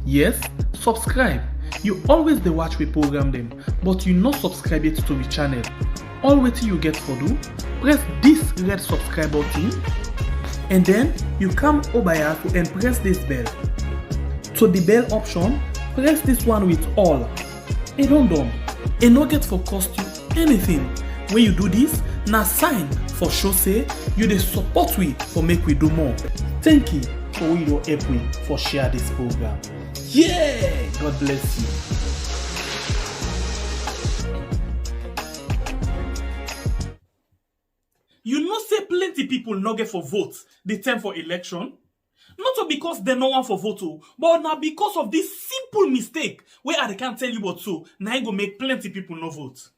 Yes, subscribe. You always dey watch we program them, but you not subscribe yet to the channel. All wetin you get for do, press this red subscribe button and then you come over here and press this bell. To the bell option, press this one with all. E don done. E no get for cost you anything. When you do this, na sign for show say you dey support we for make we do more. Thank you for we don help we for share this program. Yeah! God bless you. You know say plenty people no get for vote the time for election? Not because they no want for vote, but now because of this simple mistake where I can't tell you what so, now it go make plenty people no vote.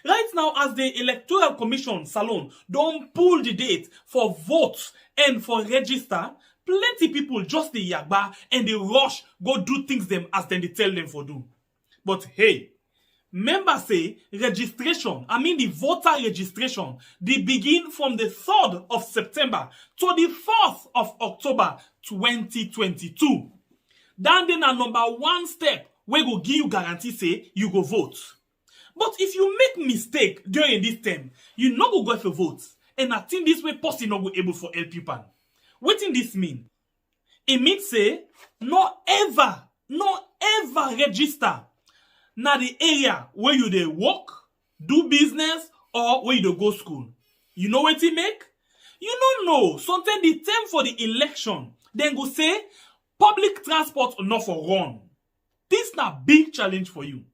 Right now, as the Electoral Commission Salon don't pull the date for vote and for register, plenty people just the yagba and they rush go do things them as then they tell them for do. But hey, members say registration, the voter registration, they begin from the 3rd of September to the 4th of October 2022. Then a number one step where go give you guarantee say you go vote. But if you make mistake during this time, you no go for vote. And I think this way person no go able for help people. What in this mean? It means say no ever register na the area where you dey work, do business, or where you dey go school. You know what it make? You don't know. Sometimes the time for the election, then go say public transport not for run. This na big challenge for you.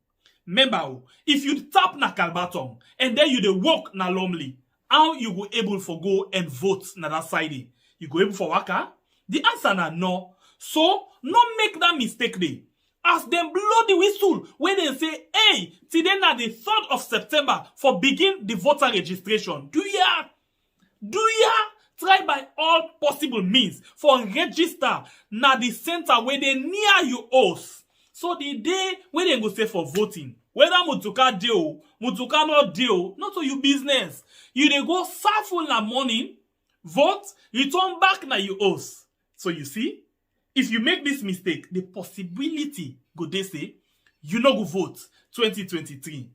Remember, if you tap na Calbaton and then you dey work na Lumley, how you go able for go and vote na that side? You go able for waka? The answer na no. So, no make that mistake dey. As them blow the whistle when they say, hey, today na the 3rd of September for begin the voter registration. Do ya try by all possible means for register na the center where they near you house. So the day when they go say for voting, whether mutuka deal, mutuka not deal, not to you business. You dey go serve na morning, vote, return back na you house. So you see, if you make this mistake, the possibility go dey say you no go vote 2023.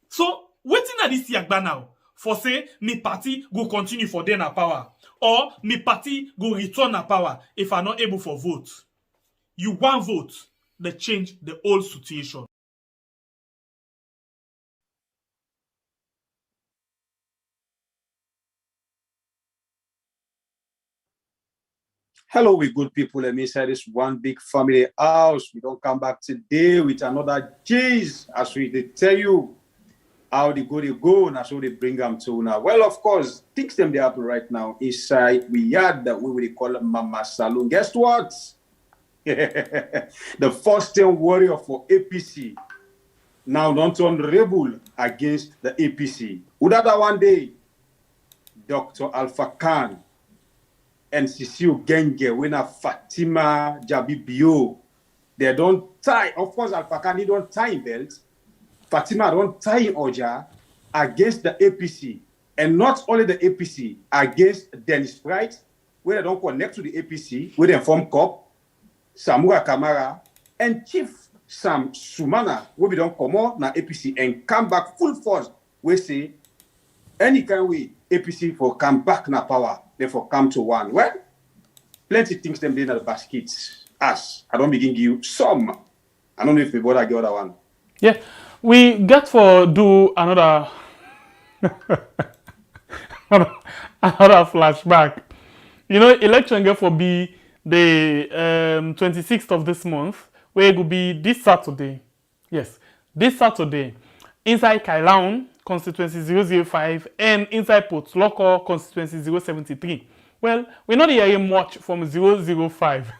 So wetin na this yagba now? For say me party go continue for then na power, or me party go return na power if I not able for vote. You want vote, they change the whole situation. Hello, we good people. Let me inside this one big family house. We don't come back today with another cheese. As we tell you how they go, and so they bring them to now. Well, of course, things them they happen right now inside we yard that we will call Mama Saloon. Guess what? The first time warrior for APC now don't turn rebel against the APC. Udada one day, Dr. Alpha Khan and Cecile Genge, when Fatima Jabibio, they don't tie. Of course, Alpha Khan, they don't tie belt. Fatima don't tie Oja against the APC. And not only the APC, against Dennis Wright, where they don't connect to the APC, where they form COPPP, SAMURA Kamara, and Chief Sam SUMANA, where we don't come out na APC and come back full force. We say, any kind of way, APC for come back na power, therefore come to one. Well, plenty things them in the baskets. As I don't begin give you some. I don't know if we bother the other one. Yeah, we get for do another another flashback. You know, election get for be the 26th of this month, where it will be this Saturday. Yes, this Saturday inside Kailaun constituency 005 and inside Port Loko constituency 073. Well, we're not hearing much from 005.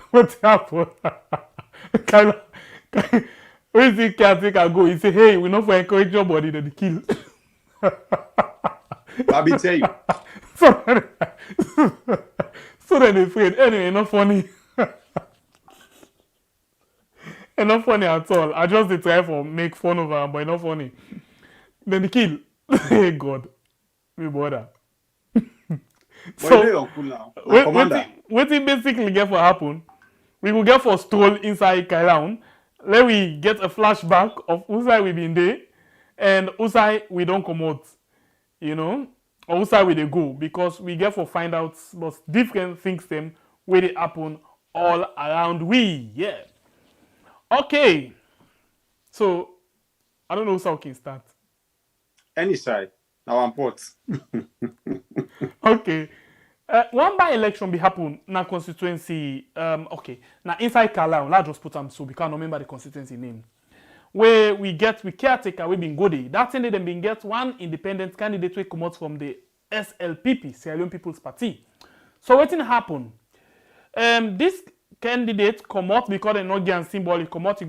What happened? Where is the caretaker go? He say, hey, we're not for encourage your body to kill. I'll be tell you. So then they afraid. Anyway, not funny. And not funny at all. I just did try for make fun of her, but not funny. Then the kill. Hey God. Me bother. But you know cool now. Now, commander. What it basically get for happen? We will get for stroll inside Kailaun. Let we get a flashback of Usai we been there and Usai we don't come out. You know? Or Usai we they go because we get for find out but different things them where they happen all around we. Yeah. Okay. So I don't know how can start. Any side. Now I'm port. Okay. One by election be happen na constituency. Okay. Now inside Kalau, let's just put them so we can't remember the constituency name. Where we caretaker we been go there. That thing they been get one independent candidate we come out from the SLPP, Sierra Leone People's Party. So what happen? This candidate come out because they not get symbol. He come out. He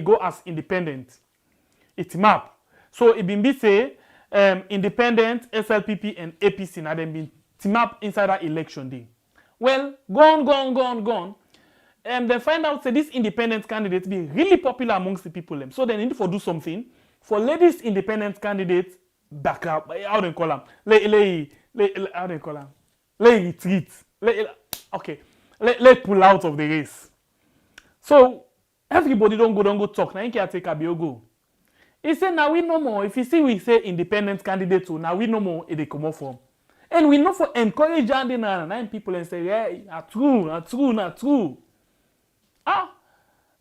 go as independent. It's map. So it been be say independent, SLPP and APC now them been team up inside that election day. Well, gone. They find out that this independent candidate be really popular amongst the people. So they need to do something for let this independent candidate back up. How they call them? How they call them? Retreat. Let pull out of the race. So everybody don't go talk. Now you can take a go. He said, now we no more. If you see we say independent candidate, now we no more it they come up from. And we know for encourage and nine people and say, yeah, true.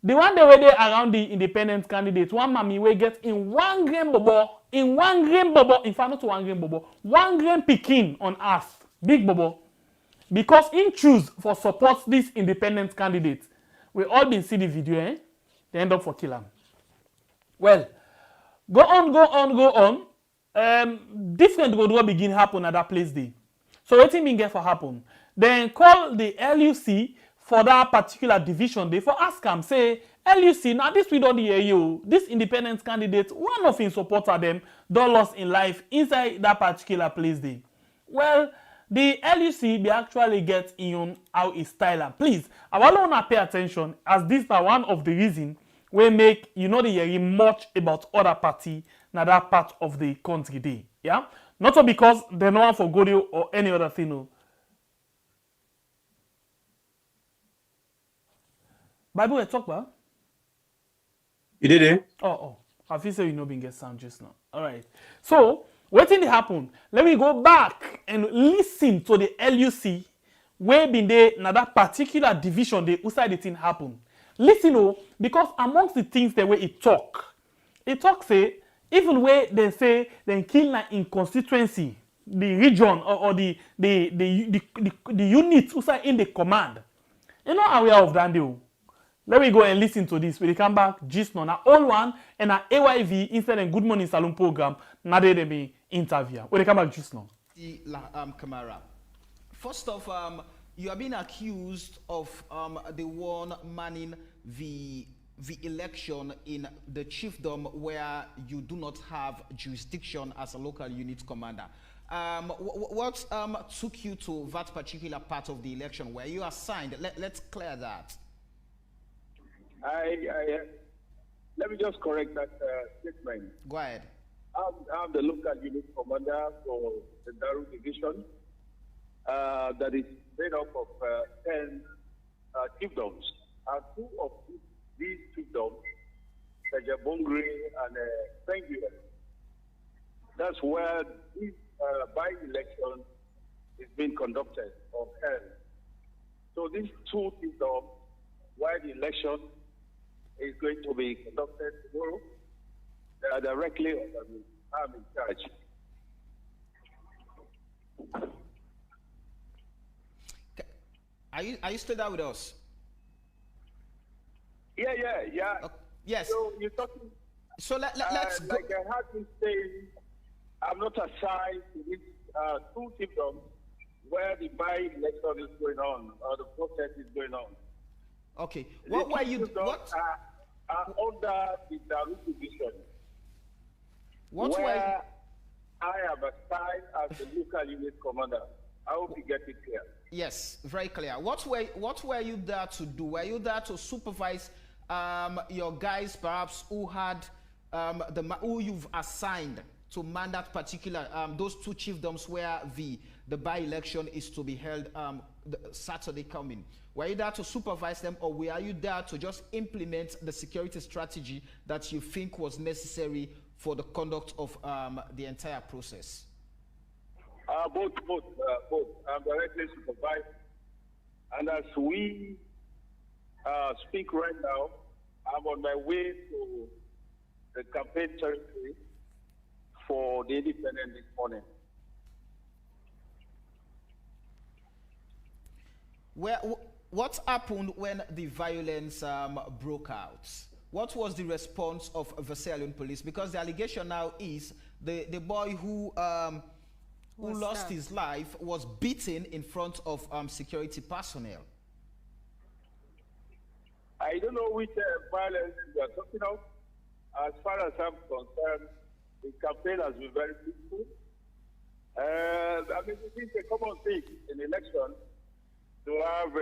The one they were there around the independent candidate, one mommy will get in 1 gram bobo, in fact not 1 gram bobo, 1 gram picking on earth, big bobo. Because in choose for support this independent candidate. We all been see the video, eh? They end up for kill him. Well, go on. Different go begin happen at that place day. So what thing been get for happen? Then call the LUC for that particular division day for ask them, say, LUC, now this we don't hear you. This independent candidate, one of his supporter them, don't lost in life inside that particular place day. Well, the LUC be actually get in how it's style. Please, I want to pay attention as this is one of the reasons we make you know the hearing much about other party na that part of the country day. Yeah? Not so because they no one for Godio or any other thing. No. Bible we talk about? You did it? Oh. I feel say you know being get sound just now. Alright. So, what thing happen? Let me go back and listen to the LUC where been there na that particular division they outside the thing happen. Listen, because amongst the things the way it talk say even where they say they kill na in constituency, the region or the unit outside in the command. You know aware of that deal. Let me go and listen to this. When they come back, just now all one and a AYV instead of Good Morning Saloon program. Now they be interview. When they come back, just now. Kamara. First off, you are being accused of the one manning the election in the chiefdom where you do not have jurisdiction as a local unit commander. What took you to that particular part of the election where you assigned? Let's clear that. Let me just correct that statement. Go ahead. I'm the local unit commander for the Daru division that is made up of 10 chiefdoms. And 2 of these chiefdoms, Kajabongri and Penguin, that's where this by-election is being conducted or held. So these 2 chiefdoms, where the election is going to be conducted tomorrow, they are directly under me. I'm in charge. Are you still there with us? Yeah. Yes. So you're talking. So let's go. Like I had been saying, I'm not assigned to these 2 chiefdoms where the by-election is going on or the process is going on. Okay. What were you? What? Are under the Daru division. What where were? I am assigned as the local unit commander. I hope you get it clear. Yes, very clear. What were you there to do? Were you there to supervise your guys, perhaps who had who you've assigned to man that particular those 2 chiefdoms where the the by-election is to be held the Saturday coming. Were you there to supervise them, or were you there to just implement the security strategy that you think was necessary for the conduct of the entire process? Both. I'm directly supervised. And as we speak right now, I'm on my way to the campaign territory for the independent this morning. What happened when the violence broke out? What was the response of the Sierra Leone police? Because the allegation now is the boy who lost his life was beaten in front of security personnel. I don't know which violence you are talking of. As far as I'm concerned, the campaign has been very peaceful. I mean, it is a common thing in election to have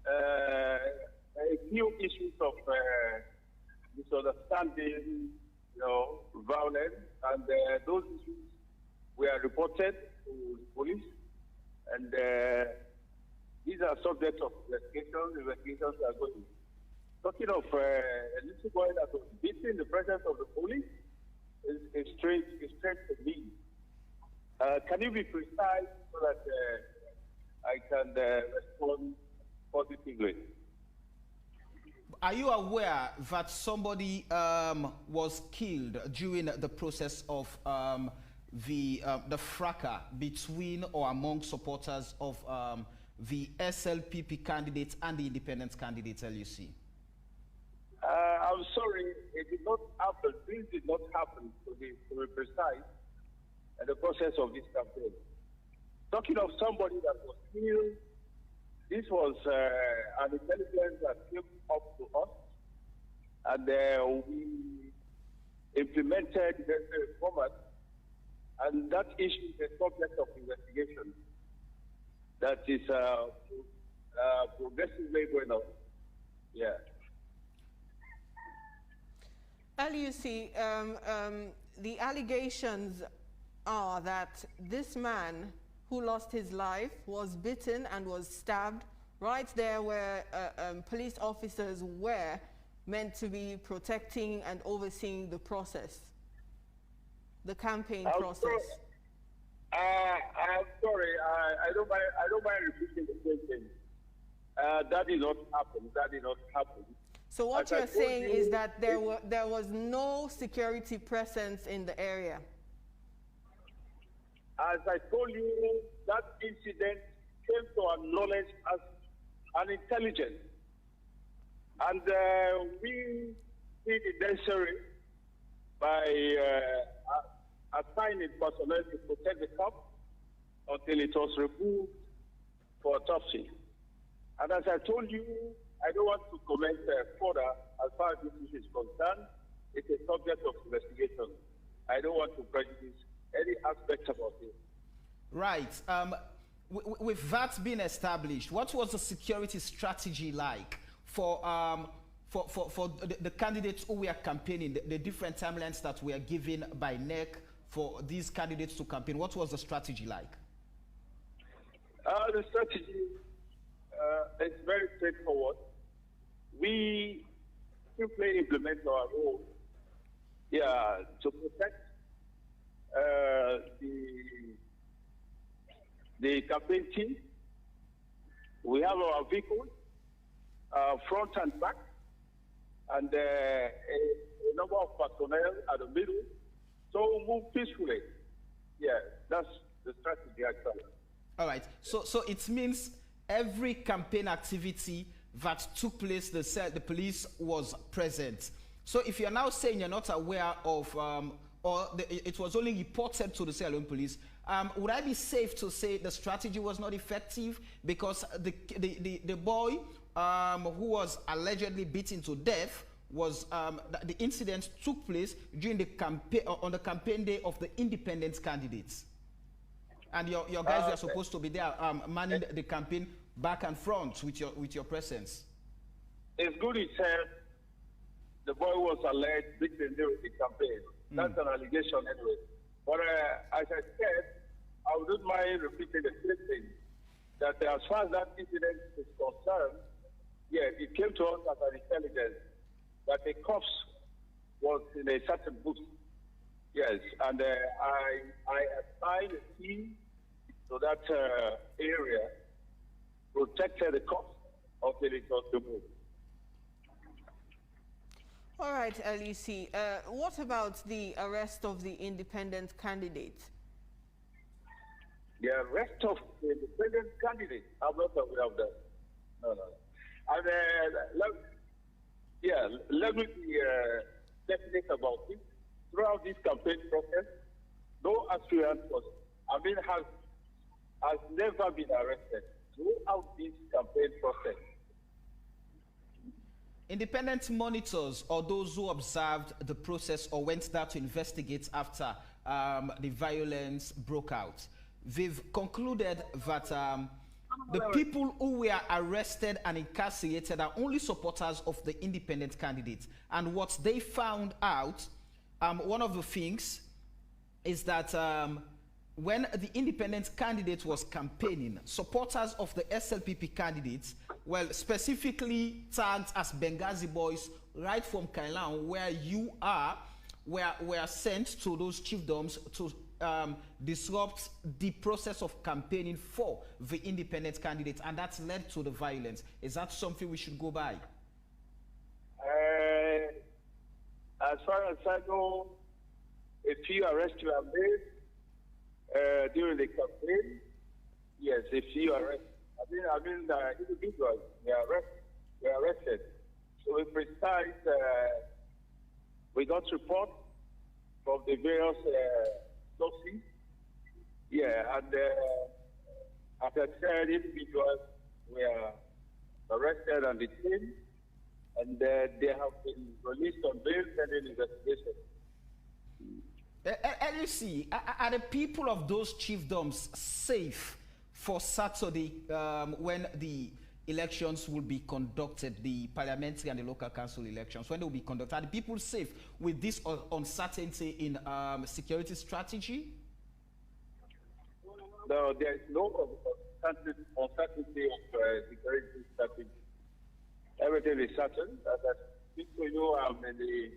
a few issues of misunderstanding, violence, and those issues were reported to the police, and these are subjects of investigations. Investigations are going. Talking of a little boy that was beaten in the presence of the police is strange to me. Can you be precise so that I can respond positively? Are you aware that somebody was killed during the process of the fracas between or among supporters of the SLPP candidates and the independent candidates, LUC? I'm sorry, it did not happen. This did not happen, to be precise, in the process of this campaign. Talking of somebody that was killed, this was an intelligence that came up to us, and we implemented the format, and that issue is a subject of investigation that is progressively going on. Yeah. LUC, the allegations are that this man who lost his life was bitten and was stabbed right there where police officers were meant to be protecting and overseeing the process, the campaign process. I'm sorry, I don't mind repeating the same thing. That did not happen. That did not happen. So what you're saying is that there was no security presence in the area. As I told you, that incident came to our knowledge as an intelligence. And we did it necessary by assigning personnel to protect the corpse until it was removed for autopsy. And as I told you, I don't want to comment further as far as this issue is concerned. It's a subject of investigation. I don't want to prejudice any aspect about it. Right. With that being established, what was the security strategy like for the candidates who were campaigning, the different timelines that were given by NEC for these candidates to campaign? What was the strategy like? The strategy is very straightforward. We simply implement our role to protect the campaign team. We have our vehicles, front and back, and a number of personnel at the middle. So we move peacefully. Yeah, that's the strategy actually. All right. So it means every campaign activity that took place, the police was present. So if you're now saying you're not aware of, it was only reported to the Sierra Leone police, would I be safe to say the strategy was not effective because the boy who was allegedly beaten to death was the incident took place during the campaign on the campaign day of the independent candidates, and your guys were supposed to be there manning the campaign back and front with your presence. It's good it said the boy was alleged beaten during the campaign. That's an allegation anyway. But as I said, I wouldn't mind repeating the same thing, that as far as that incident is concerned, yeah, it came to us as an intelligence that a corpse was in a certain booth. Yes, and I assigned a team to that area, protected the corpse until it was removed. All right, LUC. What about the arrest of the independent candidate? The arrest of the independent candidate, I'm not aware of that. No. And let me be definite about it. Throughout this campaign process, no aspirant has never been arrested throughout this campaign process. Independent monitors or those who observed the process or went there to investigate after the violence broke out, they've concluded that the people who were arrested and incarcerated are only supporters of the independent candidate. And what they found out, one of the things is that when the independent candidate was campaigning, supporters of the SLPP candidates, well, specifically tagged as Benghazi boys, right from Kailan, where you are, were sent to those chiefdoms to disrupt the process of campaigning for the independent candidate, and that's led to the violence. Is that something we should go by? As far as I know, a few arrests were made during the campaign. Yes, a few arrests. I mean, the individuals were arrested. So we precise, we got report from the various sources. Yeah, and as I said, individuals were arrested and detained, and they have been released on bail pending investigation. LUC, are the people of those chiefdoms safe for Saturday when the elections will be conducted, the parliamentary and the local council elections, when they will be conducted? Are the people safe with this uncertainty in security strategy? No, there is no uncertainty of security strategy. Everything is certain. As I speak to you, I'm in the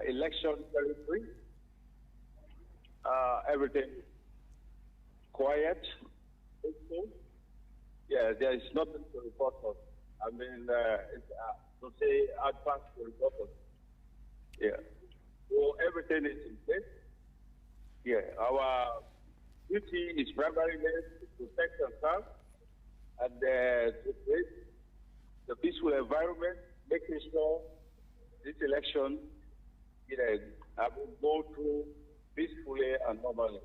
election territory. Everything quiet. Yeah, there is nothing to report on. I mean, to say advance to report on. Yeah. So everything is in place. Yeah, our duty is primarily to protect ourselves and to create the peaceful environment, making sure this election, go through peacefully and normally.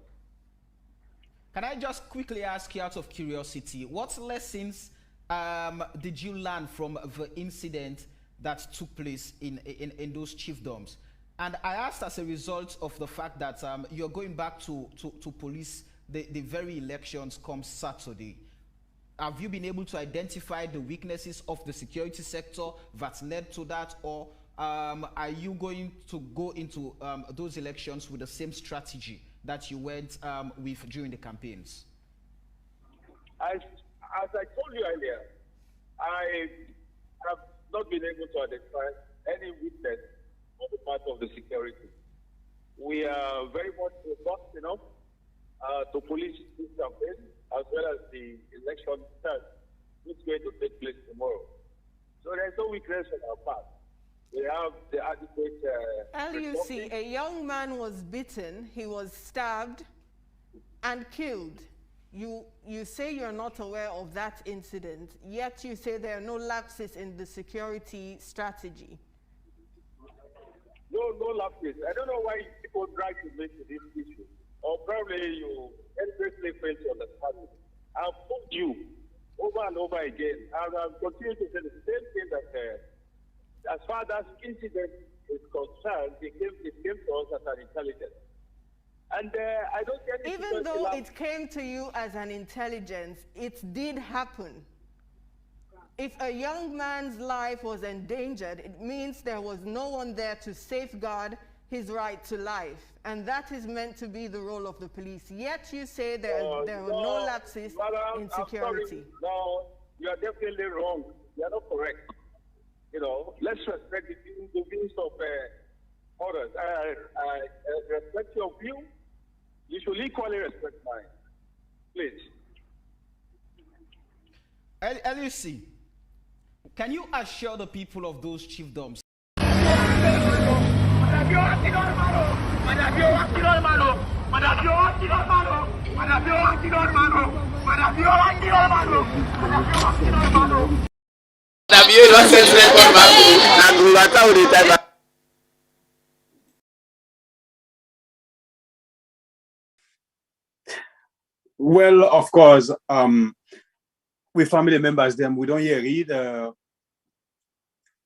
Can I just quickly ask you, out of curiosity, what lessons did you learn from the incident that took place in those chiefdoms? And I asked as a result of the fact that you're going back to police the very elections come Saturday. Have you been able to identify the weaknesses of the security sector that led to that, or are you going to go into those elections with the same strategy that you went with during the campaigns? As I told you earlier, I have not been able to identify any weakness on the part of the security. We are very much robust enough to police this campaign, as well as the election itself, which is going to take place tomorrow. So there's no weakness on our part. We have the adequate... LUC, a young man was beaten, he was stabbed and killed. You say you're not aware of that incident, yet you say there are no lapses in the security strategy. No lapses. I don't know why people drag me to this issue. Or probably you endlessly fail to understand it. I've told you over and over again, and I'll continue to say the same thing, that as far as incident is concerned, it came to us as an intelligence. And I don't get it. Even though it came to you as an intelligence, it did happen. If a young man's life was endangered, it means there was no one there to safeguard his right to life. And that is meant to be the role of the police. Yet you say there are no lapses in security. No, you are definitely wrong. You are not correct. You know, let's respect the views of others. I respect your view. You should equally respect mine. Please. LUC, can you assure the people of those chiefdoms? Well, of course, with family members, them we don't hear read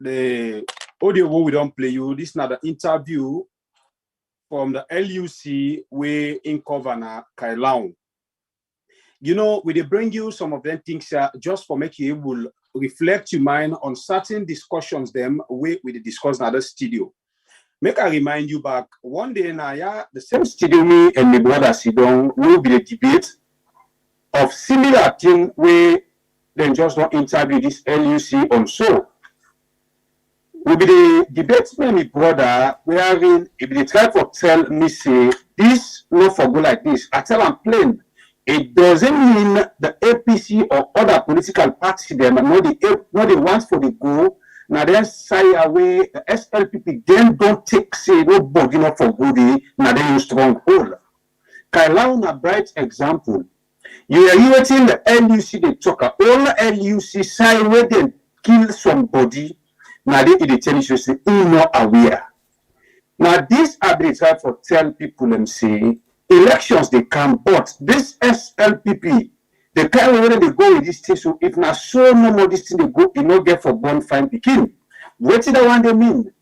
the audio we don't play you. This is not an interview from the LUC way in Governor Kailaun. You know, we they bring you some of them things just for make you able reflect your mind on certain discussions them we discuss in other studio. Make I remind you back one day now, the same studio me and my brother Sidon will be the debate of similar thing where then just don't interview this LUC on so. Will be the debate with my brother wherein if they try to tell me say this no for go like this, I tell them plain. It doesn't mean the APC or other political parties them are not the ones for the go. Now then say away the SLPP then don't take say nobody not for good now then you stronghold. Kailaun a bright example. You are hearing the LUC they talk all LUC side where they kill somebody. Now they tell you say not aware. Now this ability for tell people and say elections they come, but this SLPP, the kind of way they go with this thing, so if not so no more this thing they go, you know get for born fine begin. What did the one they mean?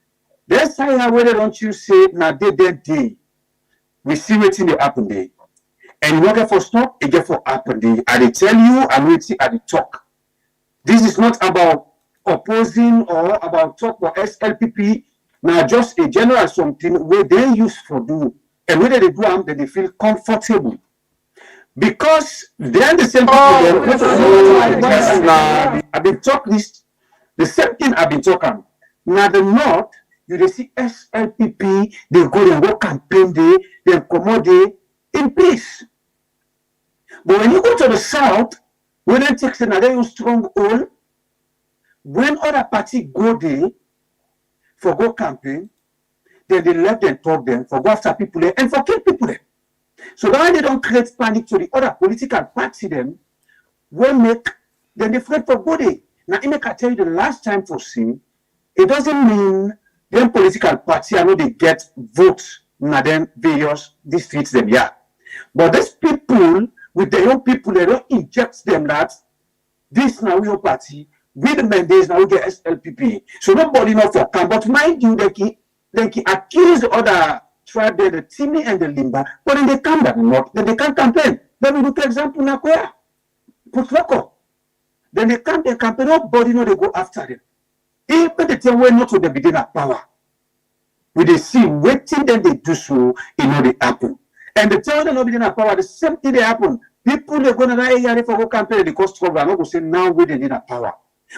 That's how whether don't you say now day. We see what in the happen day. And you don't get for stop, it get for happen day. I they tell you and waiting at the talk. This is not about opposing or about talk for SLPP. Now just a general something where they use for do. And when they do them, then they feel comfortable. Because they're the same people. I've been talking this, the same thing I've been talking. Now the north, you see SLPP, they go and work campaign day, they accommodate in peace. But when you go to the south, when they take another stronghold, when other party go there for go campaign, then they let them talk them for go after people there and for kill people there. So that they don't create panic to the other political party them, when make then they afraid for go there. Now I make I tell you the last time for see, it doesn't mean them political party I know they get votes in them various districts them yeah. But these people with their own people they don't inject them that this now your party with the mandates now we get SLPP. So nobody know for come. But mind you, they can accuse the other tribe there, the Timi and the Limba, but then they come back not, then they can't campaign. Then we look at example now Koya, Port Loko. Then they campaign, nobody know they go after them. Even the time when not to the beginning of power. We they see waiting then they do so, you know they happen. And the time they not beginning of power, the same thing they happen. People they go to that area for go campaign, they cause trouble. I'm not going to say now we they need a power.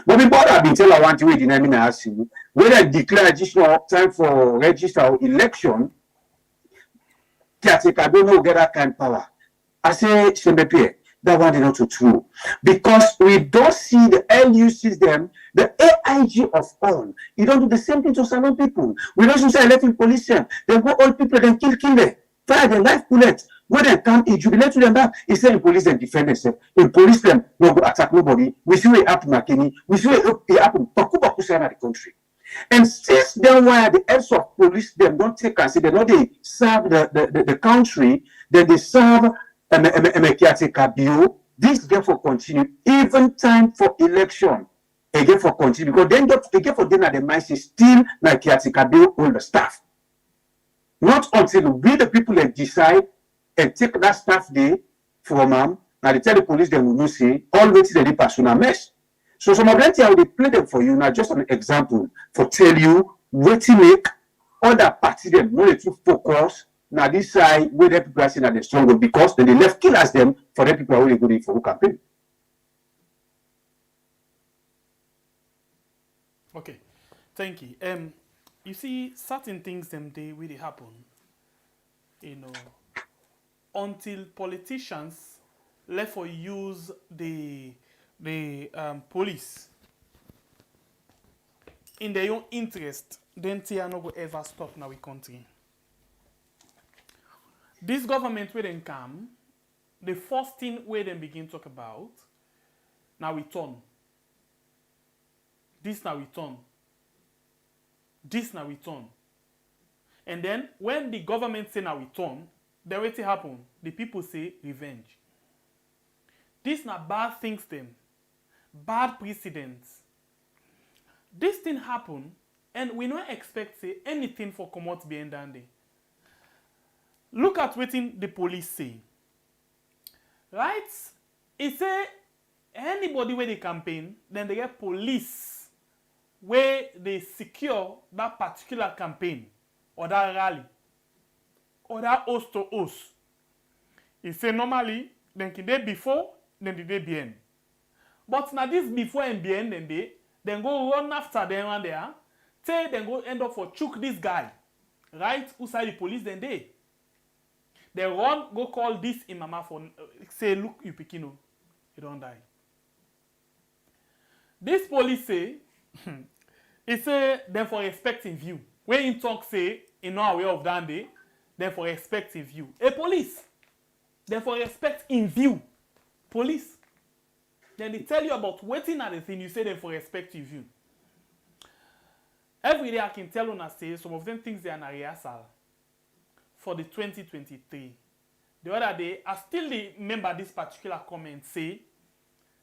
But before I've been telling I want to wait in I ask you, when I declare additional time for register or election, I don't know get that kind of power. I say, SLPP, that one is not true. Because we don't see the LUCs them, the AIG of all. You don't do the same thing to some people. We don't say electing police them. They go all people, then kill them. Fire them, life bullet. When they come, he jubilate to them back. He said in police and defend themselves. In police them, no go attack nobody. We see it happen McKinney. We see it happen Baku the country. And since then why the heads of police them don't take and say they know they serve the country, then they serve Bio. This therefore continue. Even time for election, again for continue. Because then again for dinner the mind is still like Bio all the staff. Not until we the people that decide and take that staff day from them, now they tell the police they will not say all waiting they personal mess. So some of them I will play them for you now, just an example for tell you what to make other parties them know to focus now this side where the people are saying that they struggle because then they left killers them for the people who are going for who campaign. Okay, thank you. You see, certain things them they really happen, you know, until politicians left for use the police in their own interest, then they are not going to ever stop now in country. This government where they come, the first thing where they begin to talk about, now we turn. This now we turn. This now we turn. And then when the government say now we turn, then what happen? The people say revenge. This now bad things them. Bad precedents. This thing happen and we don't expect say anything for come out behind that day. Look at what the police say. Right? It say anybody where they campaign, then they get police where they secure that particular campaign or that rally or that host to host. It say normally, then the day before, then the day behind. But now this before and behind then they then go run after them and there, say then go end up for choke this guy. Right? Who side the police then they run, go call this imama for say, look, you Pekino, you don't die. This police say, it say, then for respecting view. When in talk say, in no way of that day, then for respecting view. A police, then for respect in view. Police. Then they tell you about waiting at the thing, you say then for respect in view. Every day I can tell you and say, some of them things they are in a rehearsal for the 2023. The other day, I still remember this particular comment say,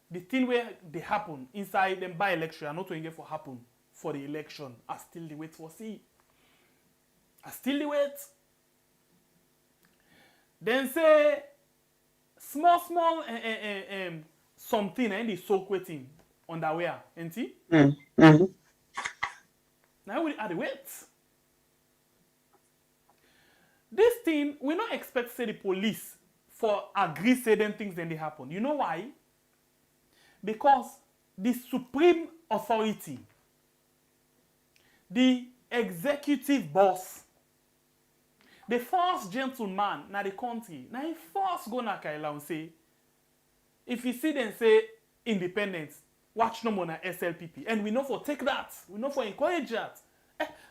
the thing where they happen inside them by election, are not going to happen for the election. I still the wait for see. I still the wait. Then say small something and they soak waiting underwear, ain't it? Mm-hmm. Now we are the wait. This thing, we don't expect say the police for agree say them things then they happen. You know why? Because the supreme authority, the executive boss, the first gentleman in the country, now he first go na Kaila and say, if you see them say independence, watch no more na SLPP. And we know for take that. We know for encourage that.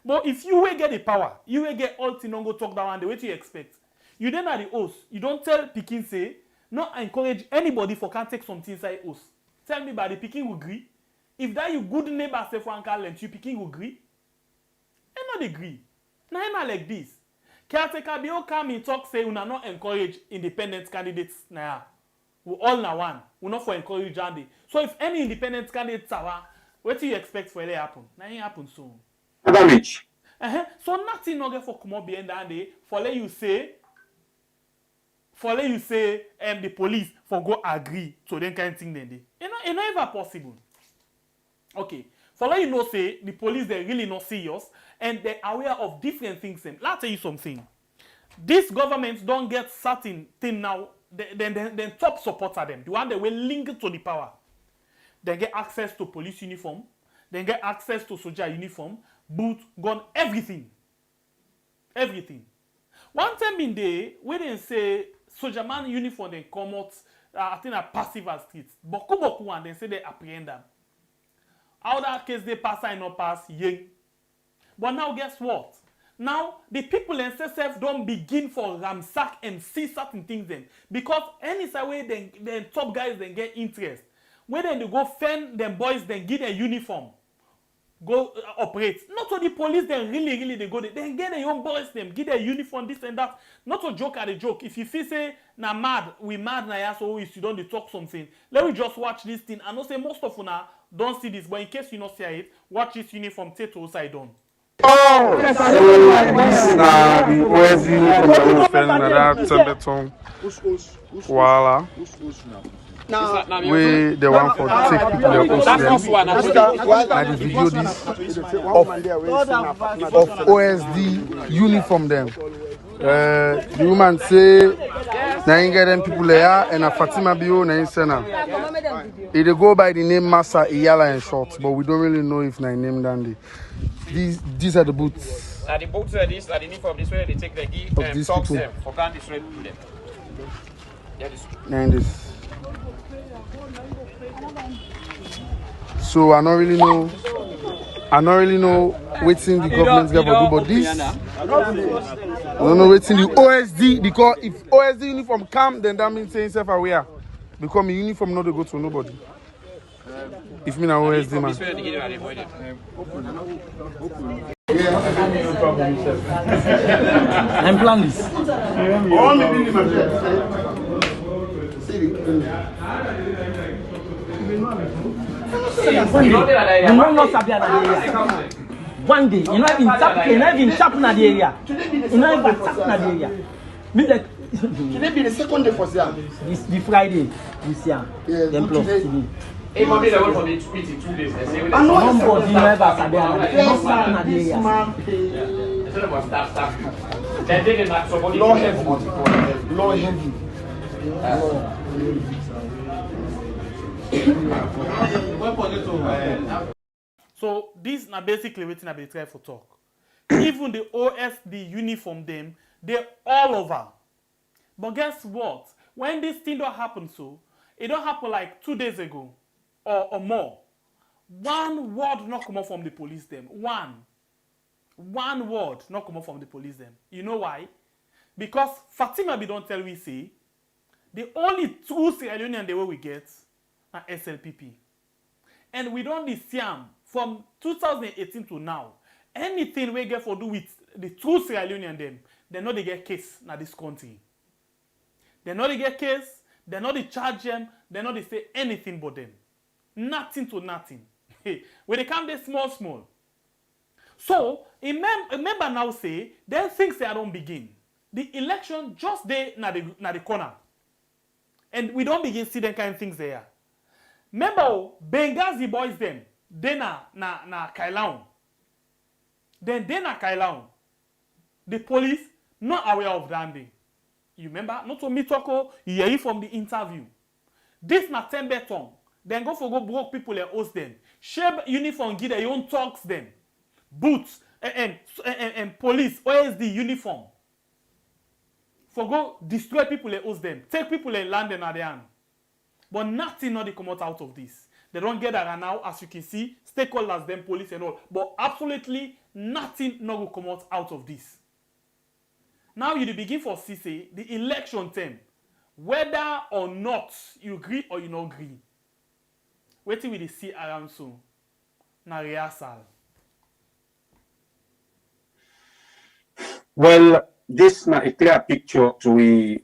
But if you will get the power, you will get all things, don't go talk that one the way you expect. You then are the host. You don't tell Pekin say, not encourage anybody for can take something inside host. Tell me by the Pekin will agree. If that you good neighbor say for Uncle Lent, you Pekin will agree. And not agree. Now not like this. Caretaker be all come in talk say we not encourage independent candidates now. We all na one. We not for encourage Andy. So if any independent candidates are, what do you expect for it to happen? Nothing happen soon. Damage. So nothing not get for come up behind that day for let you say the police for go agree to them kind of thing then they. It's not ever possible. Okay. For let you know say the police they're really not serious and they're aware of different things. Let's tell you something. This government don't get certain thing now, then top supporter them. The one that will link to the power. They get access to police uniform, they get access to soldier uniform, boot, gun, everything. Everything. One time in day, we didn't say soldier man uniform they come out, I think a passive as streets. Boku one, they say they apprehend them. How that case they pass and not pass, yay. But now guess what? Now the people in SSF don't begin for ramsack and see certain things then. Because any way then top guys then get interest. When then they go fend them boys then give their uniform. Go operate. Not to the police then really they go there. Then get their own boys them, give their uniform, this and that. Not to joke at a joke. If you feel say na mad, we mad na ya so if you don't talk something. Let me just watch this thing. I know say most of you now don't see this, but in case you not see it, watch this uniform take to side on. Oh, this na the OSD from the Tembeton Wala. We the one for take people their own and the video this of OSD uniform them. The woman say, "Now get them people there, and a Fatima Bio, na Sena. It go by the name Massa Iyala and short, but we don't really know if na name Dandy. These are the boots. The boots are this, the uniform this way they take the key and socks them for can this way to them. Yeah, this. And this. So I don't really know what's in the government's going to do, but this. I don't know what's in the OSD, because if OSD uniform come, then that means saying self-aware. Because my uniform not to go to nobody. If me na OSD man. I'm plan this. One day, you know, even tap na the area. You know, even tap na the area. Me like. Today be the second day for Siam. This the Friday, this year. Yes, then plus today. Hey, mommy, they want for me to quit in 2 days. They say, I know you never said that. Yes, man. they must stop. Then they not somebody. Law heavy. Law heavy. So this na basically wetin I be try for talk. Even the OSD uniform them, they're all over. But guess what? When this thing don't happen, so it don't happen like 2 days ago or more. One word not come out from the police them. One word not come out from the police them. You know why? Because Fatima be don't tell we say the only true Sierra Leonean the way we get are SLPP. And we don't see them from 2018 to now. Anything we get for do with the true Sierra Leonean them, they know they get case na this country. They know they get case, they know they charge them, they know they say anything but them. Nothing to nothing. When they come they small. So, remember now say, then things they don't begin. The election just there na the corner. And we don't begin see them kind of things there. Remember, Benghazi boys them, they na Kailaun. Then they na Kailaun. The police not aware of that thing. You remember? Not to me talk, you hear it from the interview. This na Tembeton. Then go broke people and host them. Share uniform, give their own talks them. Boots and police, OSD uniform. For go destroy people and host them. Take people and land them at the hand. But nothing not they come out of this. They don't get that now, as you can see, stakeholders, them police and all. But absolutely nothing not will come out of this. Now you begin for CC, the election term. Whether or not you agree or you not agree. Waiting with the see around soon. Na rehearsal. Well, this na a clear picture to we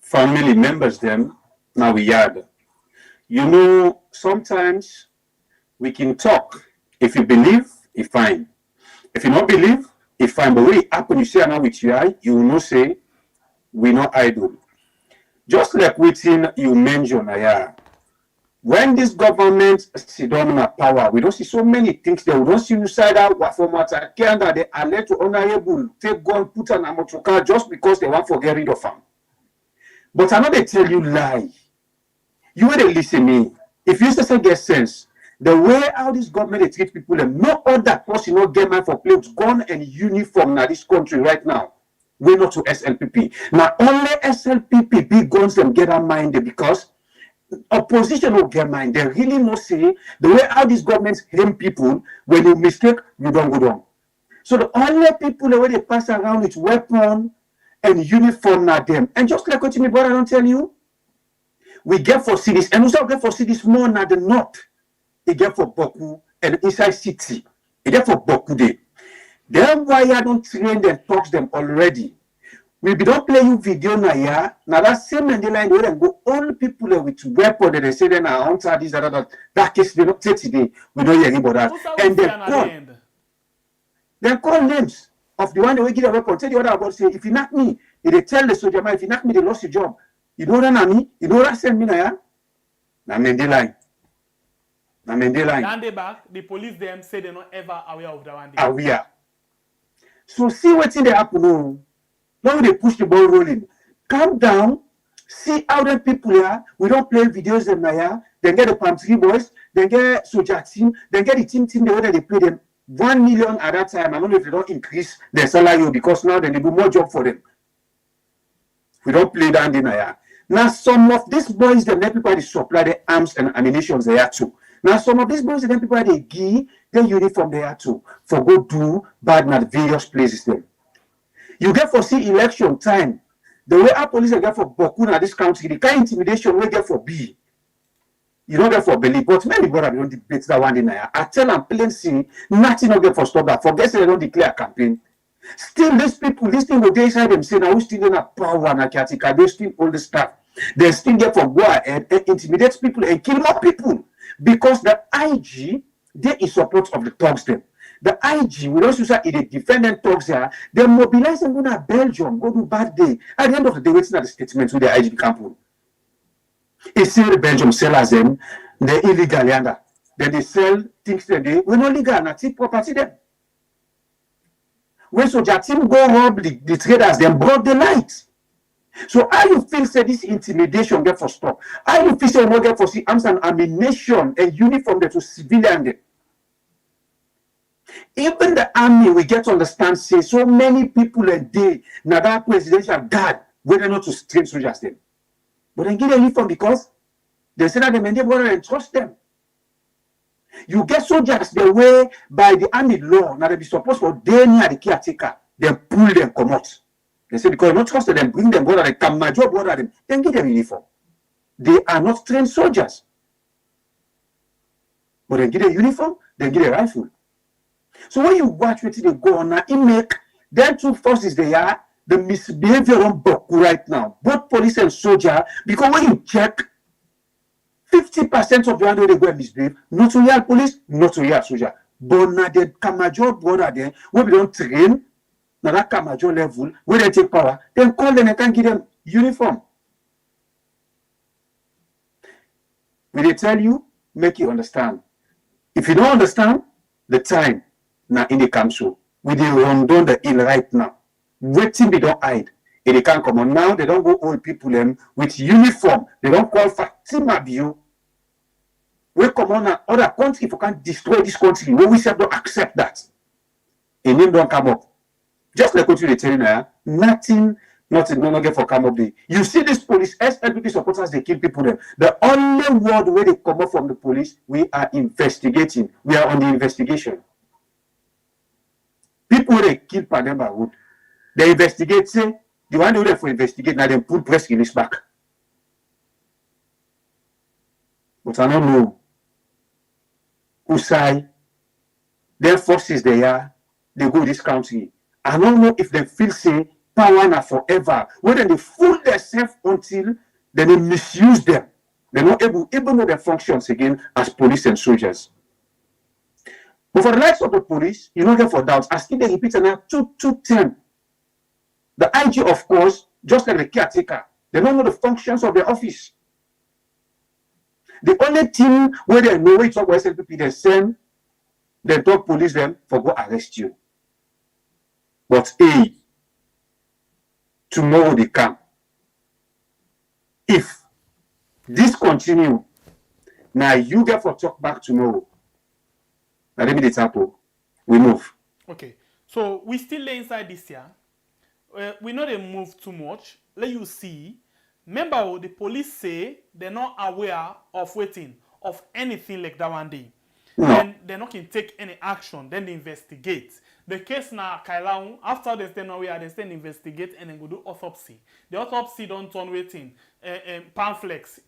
family members them. Now we had. You know, sometimes we can talk. If you believe, it's fine. If you not believe, it's fine. But when it happen, you see now with your eye, you will not say, we're not idle. Just like within you mentioned, when this government sit down in power, we don't see so many things there. We don't see suicidal format Canada, they are led to honorable, take gun, put an amotroka just because they want to get rid of them. But I know they tell you lie. You will listen me. If you say get sense, the way how this government they treat people, and no other person not get man for play with gun and uniform in this country right now. We're not to SLPP. Now only SLPP big guns them get our mind because opposition will get mind. They really must say the way how these governments aim people, when you mistake, you don't go down. So the only people the way they pass around with weapon and uniform now them. And just like what my brother don't tell you, we get for cities, and we also get for cities more now the north. They get for Boku and inside city. They get for Boku day. Then why I don't train them, talk them already. We don't play you video now, yeah. Now that same and the line where they go all people with weapon that they say then are answer this that case they don't take today. We don't hear about that. And they call names of the one that will give a weapon. Tell the other about say if you knock me, they tell the soldier man if you knock me, they lost your job. You know that me, you know that send me now, yeah. Now the line. Down the back, the police them say they're not ever aware of that one. Aware. So see what's in the happen. Now they push the ball rolling. Calm down. See how them people are. We don't play videos them now. Then get the Palm Tree boys. Then get Soja team. Then get the team the way they play them. 1 million at that time. I don't know if they don't increase their salary because now then they do more job for them. We don't play down in there. Now some of these boys, them people they supply the arms and ammunition there too. Now some of these boys, them people they give their uniform there too for go do bad at various places them. You get for see election time. The way our police get for Bokuna this country, the kind of intimidation we get for B. You don't get for Belly, but many brother don't debate that one in there. I tell them plain see, nothing not get for stop that. Forget they don't declare a campaign. Still, these people, this thing will they inside them say now we still in a power and a caretaker, they still all the stuff. They still get for go ahead and intimidate people and kill more people. Because the IG, they in support of the thugs them. The IG, we also say the defendant thugs here, they mobilize and go to Belgium, go do bad day. At the end of the day, waiting at the statement with the IG campaign. It's still the Belgium sellers them, they illegal yonder. Then they sell things that they we're not legal, not take property them. When Soja team go rob the traders, them brought the light. So how you feel say this intimidation get for stop? How you feel say we get for see arms and ammunition and uniform there to civilian them? Even the army we get to understand say so many people a day now that presidential guard whether not to train soldiers them. But then give them uniform because they say that they may never and trust them. You get soldiers the way by the army law, now they be supposed for they near the caretaker, then pull them come out. They say because you not trust them, bring them brother, they come major brother them, then give them uniform. They are not trained soldiers. But they give them uniform, then give them rifle. So when you watch what they go on now, it make them two forces they are the misbehavior on Boku right now, both police and soldier, because when you check 50% of the way they go and misbehave, not to real police, not to real soldier. But now the Kamajo brother there, when we don't train, now that Kamajo level, where they take power, then call them and can give them uniform. When they tell you, make you understand. If you don't understand, the time now in the council, we they run down the hill right now. Waiting they don't hide. If they can't come on now, they don't go old people them with uniform. They don't call Fatima Bio. We come on other country if we can't destroy this country. We say don't accept that. A name don't come up. Just like what you tell now, nothing no get for come up there. You see this police, SLPP supporters, they kill people there. The only word where they come up from the police, we are investigating. We are on the investigation. People they kill Pademba Wood. They investigate, say, the one who they for investigate, now they put press release back. But I don't know who say their forces they go this country. I don't know if they feel say power now forever. Whether they fool themselves until then they misuse them. They're not able know their functions again as police and soldiers. But for the likes of the police, you don't get for doubts. I still they repeat now 2-10. The IG, of course, just like the caretaker, they don't know the functions of their office. The only thing where they know it's about SLPP, they send, they talk police them for go arrest you. But hey, tomorrow they come. If this continue, now you get for talk back tomorrow. Now let me the tapo. We move. Okay, so we still lay inside this year. We know they move too much. Let you see. Remember, the police say they're not aware of waiting of anything like that one day. No. Then they're not going to take any action. Then they investigate. The case now, Kailaun, after they stay nowhere, they stay investigate and then go do autopsy. The autopsy don't turn waiting. Pamphlets.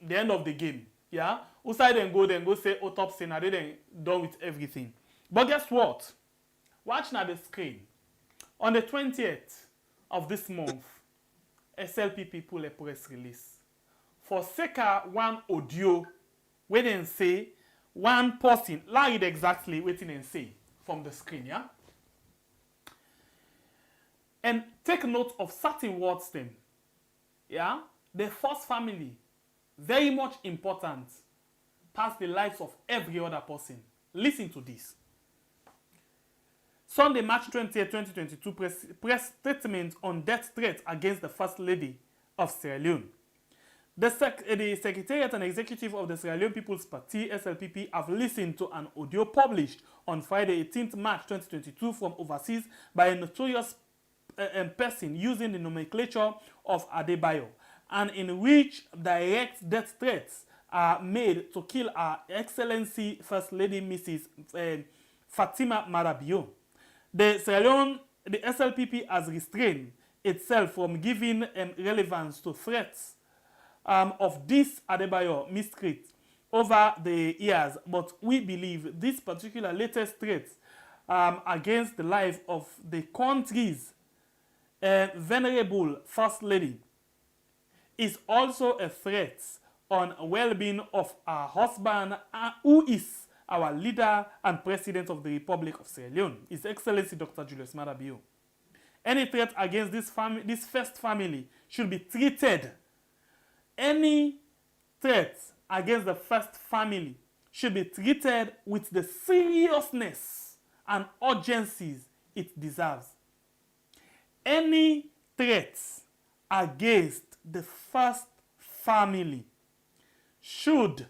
The end of the game. Yeah? Outside then go say autopsy. Now they then done with everything. But guess what? Watch now the screen. On the 20th of this month, SLPP pull a press release. For Seka one audio, where they say one person, like exactly what they say from the screen, yeah? And take note of certain words them. Yeah? The first family, very much important, past the lives of every other person. Listen to this. Sunday, March 20th, 2022, press statement on death threat against the First Lady of Sierra Leone. The Secretariat and Executive of the Sierra Leone People's Party, SLPP, have listened to an audio published on Friday, 18th March 2022 from overseas by a notorious person using the nomenclature of Adebayo, and in which direct death threats are made to kill Her Excellency First Lady Mrs. Fatima Marabio. The SLPP has restrained itself from giving relevance to threats of this Adebayo miscreant over the years, but we believe this particular latest threat against the life of the country's venerable First Lady is also a threat on well-being of our husband, who is our leader and president of the Republic of Sierra Leone, His Excellency Dr. Julius Maada Bio. Any threat against this first family should be treated. Any threat against the first family should be treated with the seriousness and urgencies it deserves. Any threats against the first family should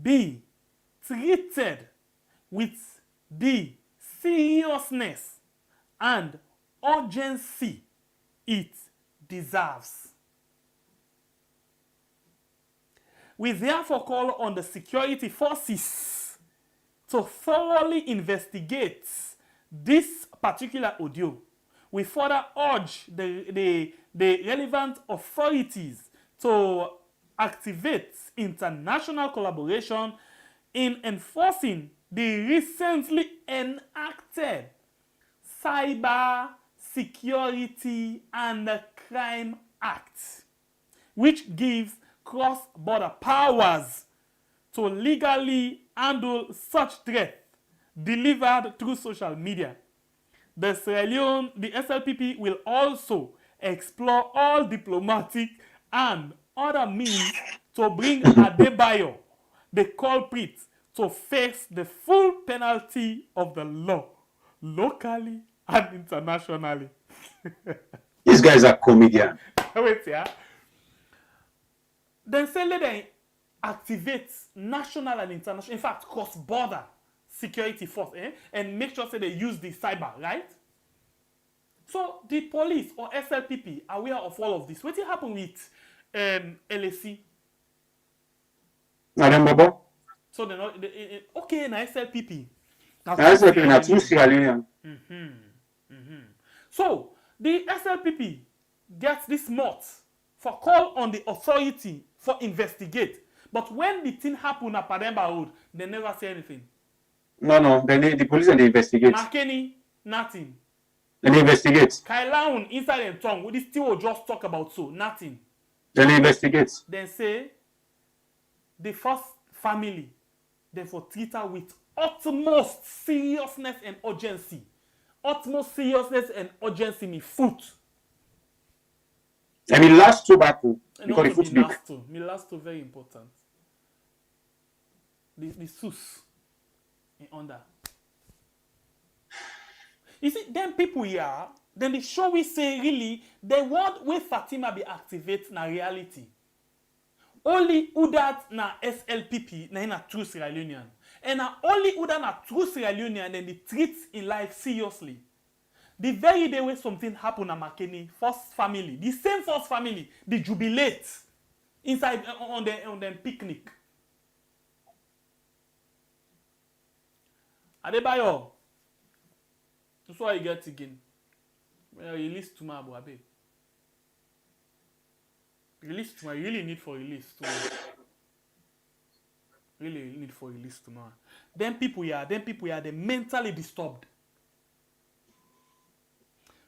be treated with the seriousness and urgency it deserves. We therefore call on the security forces to thoroughly investigate this particular audio. We further urge the relevant authorities to activate international collaboration in enforcing the recently enacted Cyber Security and Crime Act, which gives cross-border powers to legally handle such threats delivered through social media. The SLPP will also explore all diplomatic and other means to bring Adebayo, the culprit, to face the full penalty of the law, locally and internationally. These guys are comedians. Wait, yeah. Then say let them activate national and international, in fact, cross-border security force, and make sure say they use the cyber, right? So the police or SLPP are aware of all of this. What happened with LAC? So they're not okay na SLPP. Now SLPP na true Sierra Leone. So the SLPP gets this month for call on the authority for investigate. But when the thing happened at Pademba Road, they never say anything. No. The police and they investigate. Makeni, nothing. Then they investigate. Kailaun inside and tongue, this still will just talk about so, nothing. Then they investigate. Then say the first family, therefore treat her with utmost seriousness and urgency. Utmost seriousness and urgency me foot. And the last two back because the foot big. Me last two very important. The sus in under. You see, then people here, then they show we say really the word where Fatima be activate na reality. Only who that na SLPP na true Sierra Leonean. And na only who that na true Sierra Leonean then they treat in life seriously. The very day when something happened at Makeni, first family, the same first family, they jubilate inside on the picnic. Adebayo, that's why you get again. Well, release tomorrow, Abe. Release tomorrow. You really need for release tomorrow. Really need for release tomorrow. Then people here, they're mentally disturbed.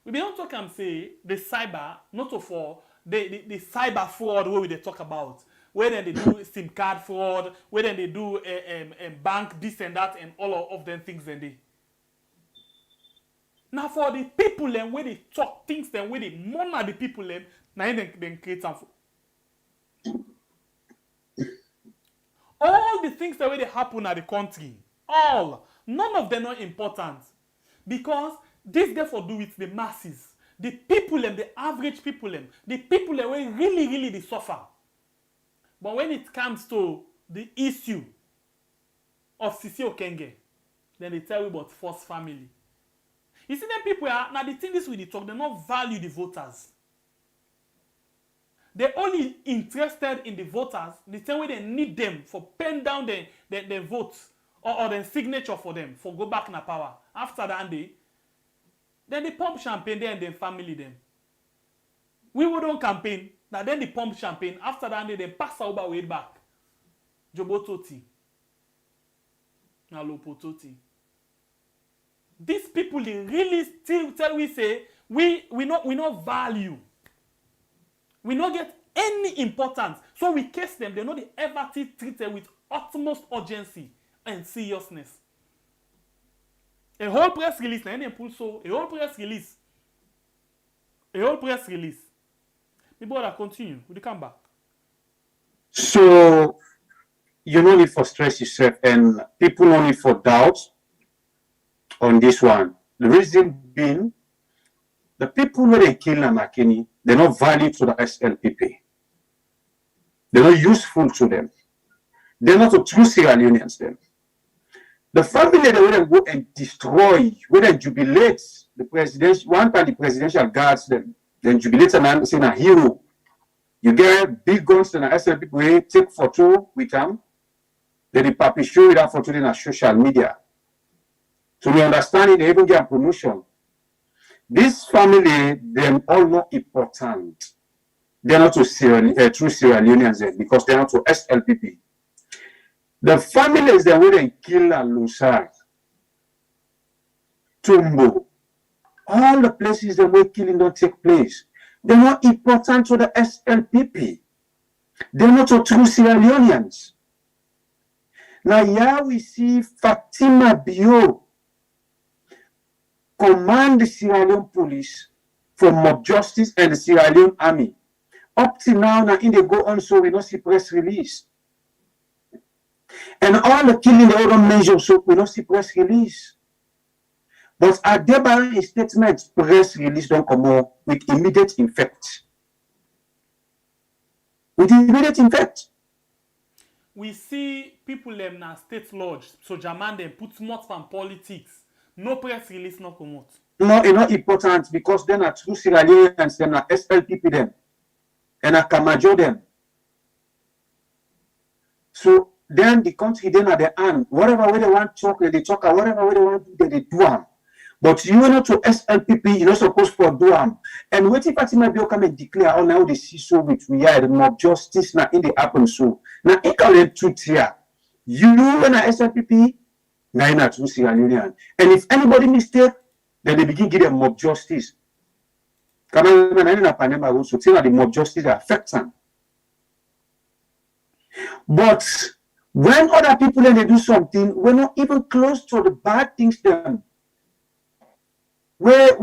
We don't talk and say the cyber, not for the cyber fraud where they talk about. Where then they do SIM card fraud, where then they do bank this and that and all of them things then they. Now for the people then where they talk things then where they monitor the people then, now they create something. All the things that way they happen at the country, all, none of them are important. Because this therefore do with the masses. The people them, the average people them, the people that will really, really they suffer. But when it comes to the issue of Sisi Okenge, then they tell you about first family. You see them people are now the thing is with the talk, they not value the voters. They're only interested in the voters the same way they need them for pen down the votes or the signature for them for go back in the power. After that day, then they pump champagne there and then family them. We wouldn't campaign. Now then they pump champagne. After that day, they pass over way back. Jobototi. Now Lopototi. These people they really still tell we say we not value. We not get any importance. So we case them. They know they ever treated with utmost urgency and seriousness. A whole press release, a whole press release. A whole press release. The brother continue. Will you come back? So you no need for stress yourself, and people no need for doubt on this one. The reason being, the people who they kill Namakini, they're not value to the SLPP. They're not useful to them. They're not a true Sierra Leoneans then. The family they will go and destroy, when they jubilate the president, one time the presidential guards them, then jubilate and say a hero. You get big guns and SLPP way, take photo with them, then the papi show that photo in social media. So we understand it, they even get a promotion. This family, them all not important. They're not to true Sierra Leoneans then, because they're not to SLPP. The families that will kill and Lusar, Tumbo, all the places that were killing don't take place. They're not important to the SLPP. They're not to true Sierra Leoneans. Now here we see Fatima Bio command the Sierra Leone police for mob justice and the Sierra Leone army. Up to now in they go on, so we don't see press release. And all the killing they don't mention, so we don't see press release. But at the statement, press release don't come out with immediate effect. With immediate effect. We see people them na state lodge, so Jaman them put smart from politics. No press release, no come out. No, it's not important because then are true Sierra Leoneans, then are SLPP them, and are Kamajo them. So then the country then at the end, whatever way they want to talk, they talk, whatever way they want to do, they do them. But you are not to SLPP, you're not supposed to do them. And what if Fatima Bio come and declare, oh, now they see so which we are the mob justice now in the happen so. Now, it can let truth here. You and SLPP, now you're not true Sierra Leonean. And if anybody mistake, then they begin to give them mob justice. Come on, also tell the mob justice affects them. But when other people then they do something, we're not even close to the bad things them. Where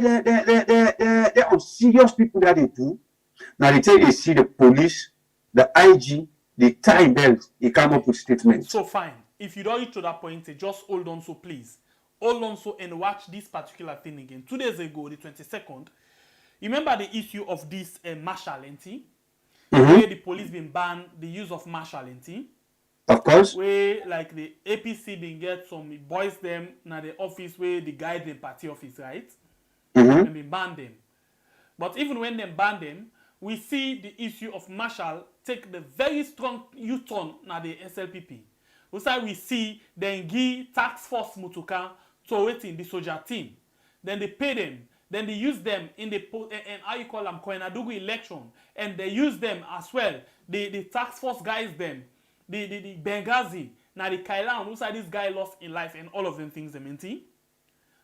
they're on serious people that they do. Now they tell you see the police, the IG, the tie belt, they come up with statements. So fine. If you don't reach to that point, just hold on so please. Hold on so and watch this particular thing again. 2 days ago, the 22nd, remember the issue of this marshal entity? Where the police been banned the use of marshal entity? Of course. Where like the APC been get some boys them na the office where they guide the party office, right? And they ban them. But even when they ban them, we see the issue of marshal take the very strong U-turn na the SLPP. We see then give tax force mutuka to waiting the soldier team. Then they pay them. Then they use them in the and how you call them Koenadugu election, and they use them as well. The tax force guys them. The Benghazi, now the Kailan, who said this guy lost in life and all of them things they mean.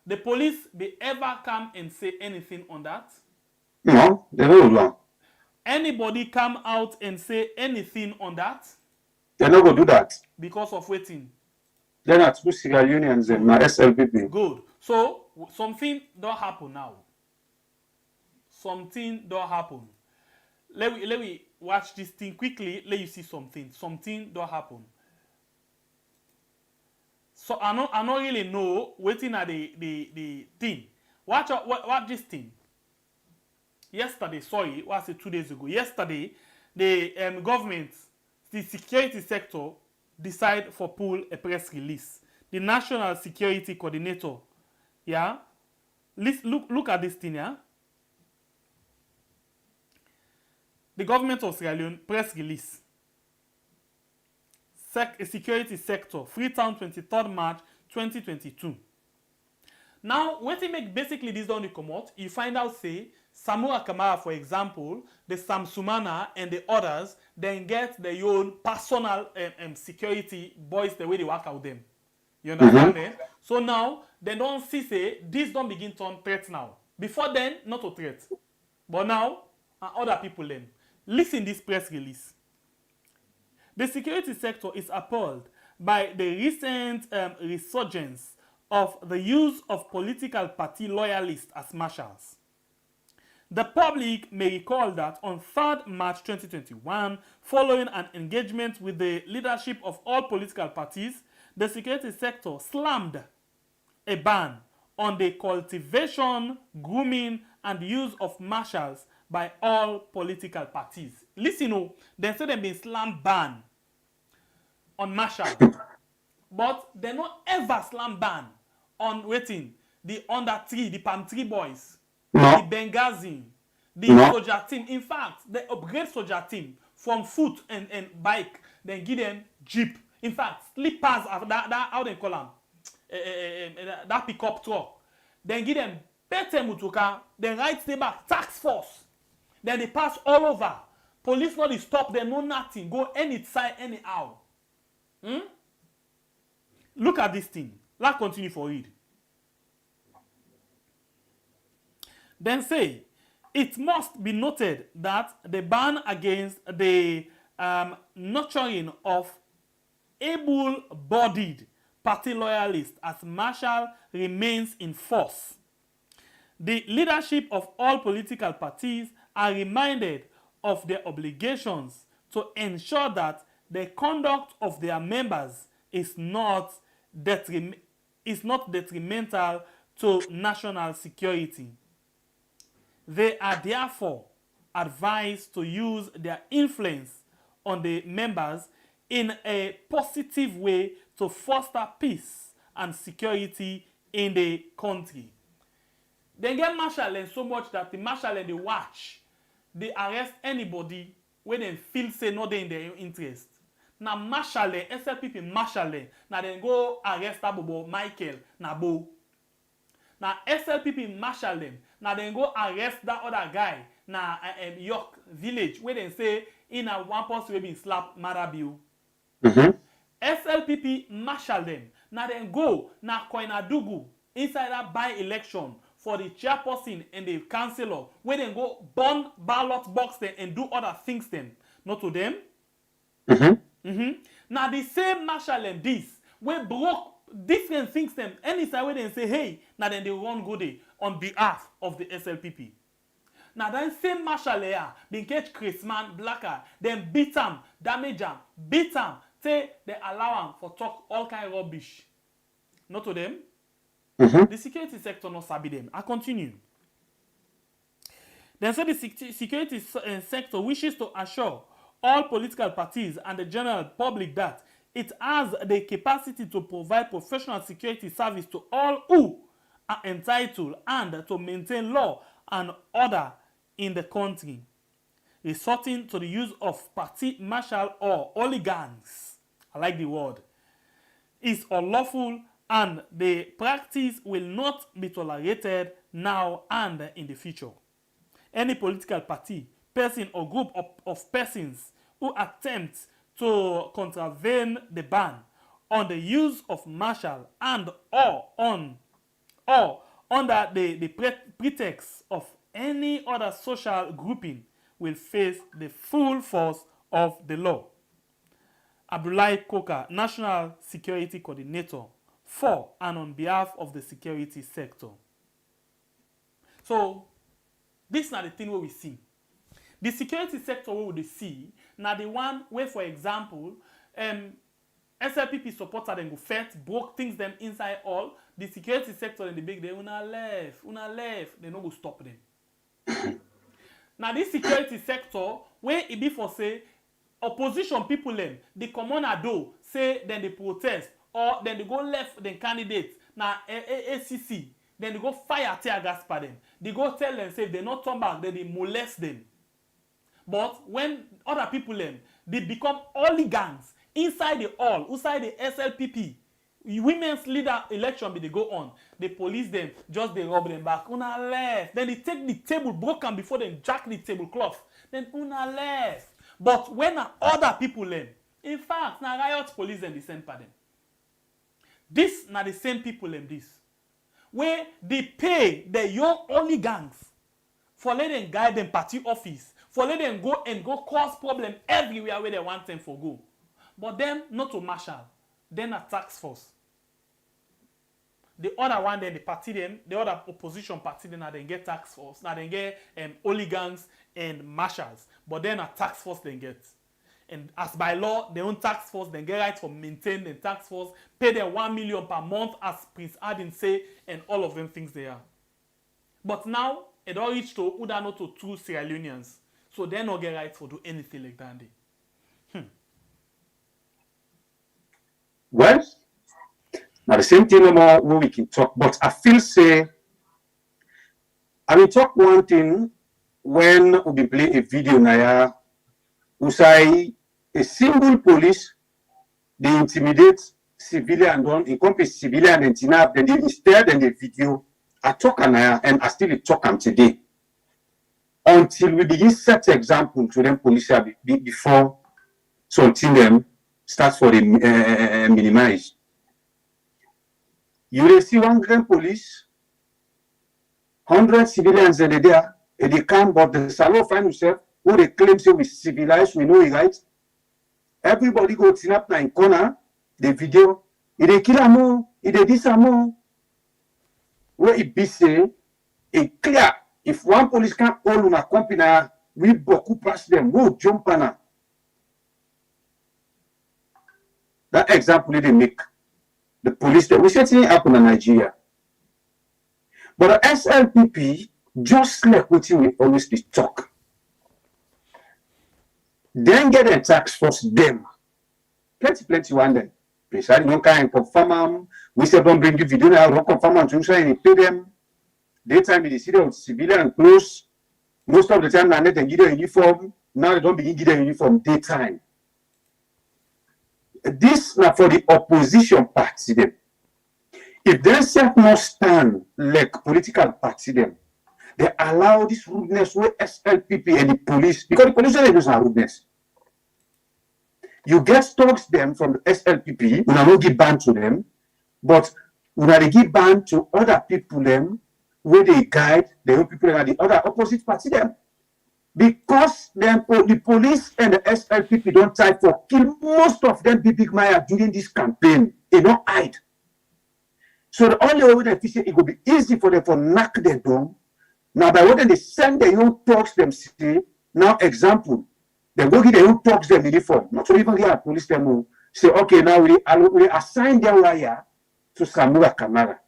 The police, they ever come and say anything on that? No, they don't do. Anybody come out and say anything on that? They're not going to do that. Because of waiting. They're not two Sierra Leoneans and my SLPP. Good. So, something don't happen now. Something don't happen. Let me watch this thing quickly. Let you see something. Something don't happen. So I don't really know waiting at the thing. Watch this thing. Yesterday, sorry, was it 2 days ago? Yesterday, the government, the security sector, decide for pull a press release. The National Security Coordinator, yeah. Look at this thing, yeah. The government of Sierra Leone press release. Security sector, Freetown, 23rd March 2022. Now, when they make basically this down the come out, you find out, say, SAMURA Kamara, for example, the SUMANA and the others, then get their own personal security boys the way they work out them. You understand? So now, they don't see, say, this don't begin to turn threat now. Before then, not a threat. But now, other people then. Listen this press release. The security sector is appalled by the recent resurgence of the use of political party loyalists as marshals. The public may recall that on 3rd March 2021, following an engagement with the leadership of all political parties, the security sector slammed a ban on the cultivation, grooming, and use of marshals by all political parties. Listen, they say they've been slam ban on marshal, but they not ever slam ban on the under three, the palm tree boys, the Benghazi, the soldier team. In fact, they upgrade soldier team from foot and bike, then give them jeep. In fact, slippers, that how they call them, that pickup truck. Then give them better mutuka, then right stay back, tax force. Then they pass all over. Police not they stop, they know nothing. Go any side, anyhow. Look at this thing. Let's continue for it. Then say, it must be noted that the ban against the nurturing of able-bodied party loyalists as marshal remains in force. The leadership of all political parties are reminded of their obligations to ensure that the conduct of their members is not detrimental to national security. They are therefore advised to use their influence on the members in a positive way to foster peace and security in the country. They get marshal so much that the marshal and the watch, they arrest anybody when they feel say not in their interest. Now marshal, SLPP marshal, now then go arrest Abobo Michael Nabo. Now SLPP marshal them, now then go arrest that other guy na York village where they say in a one person we been slap Marabiu. SLPP marshal them, now then go na Koinadugu inside that by-election for the chairperson and the councillor where they go burn ballot box them and do other things them. Not to them. Now the same marshal and this we broke different things them any side where they say hey now then they run go there on behalf of the SLPP. Now then same marshal here been catch Chrisman Blacker then beat him, damage him, beat him, say they allow him for talk all kind of rubbish. Not to them. The security sector not sabi them. I continue. Then say the security sector wishes to assure all political parties and the general public that it has the capacity to provide professional security service to all who are entitled and to maintain law and order in the country. Resorting to the use of party marshal or hooligans, I like the word, is unlawful and the practice will not be tolerated now and in the future. Any political party, person or group of persons who attempt to contravene the ban on the use of martial and or under the pretext of any other social grouping will face the full force of the law. Abdullahi Koka, National Security Coordinator, for and on behalf of the security sector. So, this is not the thing where we see. The security sector where we see, now the one where, for example, SLPP supporter then go fight, broke things them inside all. The security sector in the big day, una left, they no go stop them. Now this security sector, where it be for say, opposition people them, the commoner do, say then they protest, or then they go left the candidate, now ACC, then they go fire tear gas for them. They go tell them, say if they not turn back, then they molest them. But when other people them, they become hooligans inside the hall, inside the SLPP, women's leader election be they go on, they police them, just they rob them back, una left. Then they take the table broken before they jack the tablecloth. Then una left. But when other people them, in fact, na riot police them they send for them. This na the same people them this. Where they pay the young hooligans for let them guide them party office, for let them go and go cause problem everywhere where they want them for go. But them not to marshal, then a task force. The other one then the party them, the other opposition party then they get task force, now they get hooligans and marshals, but then a task force they get. And as by law, their own task force then get right for maintain the task force, pay them 1 million per month as Prince Adin say, and all of them things they are. But now it all reached to Uda not to 2 Sierra Leoneans, so they not get right for do anything like that. Well, now the same thing no more where we can talk, but I feel say I will talk one thing when we play a video now who say a single police they intimidate civilian don't encompass civilian and tinap then they instead in the video I talk and I still talk them today until we begin set example to them police before something them starts for the minimize. You will see 100 police, 100 civilians in there, and they come, but the salon find himself who they claim say we civilized, we know it right. Everybody go tin up in corner, the video, they kill a more, they this a more. Where it be say, it clear, if one police can't hold on a company, we beaucoup pass them, go jump on her. That example they make. The police, we see it happen in Nigeria. But the SLPP, just like what we always talk, then get a tax force them. Plenty one them. Precisely, no kind confirm them. We say don't bring the video now, don't confirm them, to try and pay them. Daytime in the city of civilian close. Most of the time, they don't give their uniform. Now they don't begin to give their uniform daytime. This now for the opposition party them. If they self not stand like political party them, they allow this rudeness with SLPP and the police, because the police don't use rudeness. You get stocks them from the SLPP, we not give ban to them, but we not give ban to other people them where they guide the own people and the other opposite party them. Because then the police and the SLPP don't try for kill most of them big Maya during this campaign. They don't hide. So the only way they say it will be easy for them to knock them down. Now by what they send their own talks them say, now example, they go get their own talks them uniform. Not to even get a police them say, okay, now we assign their wire to SAMURA camera.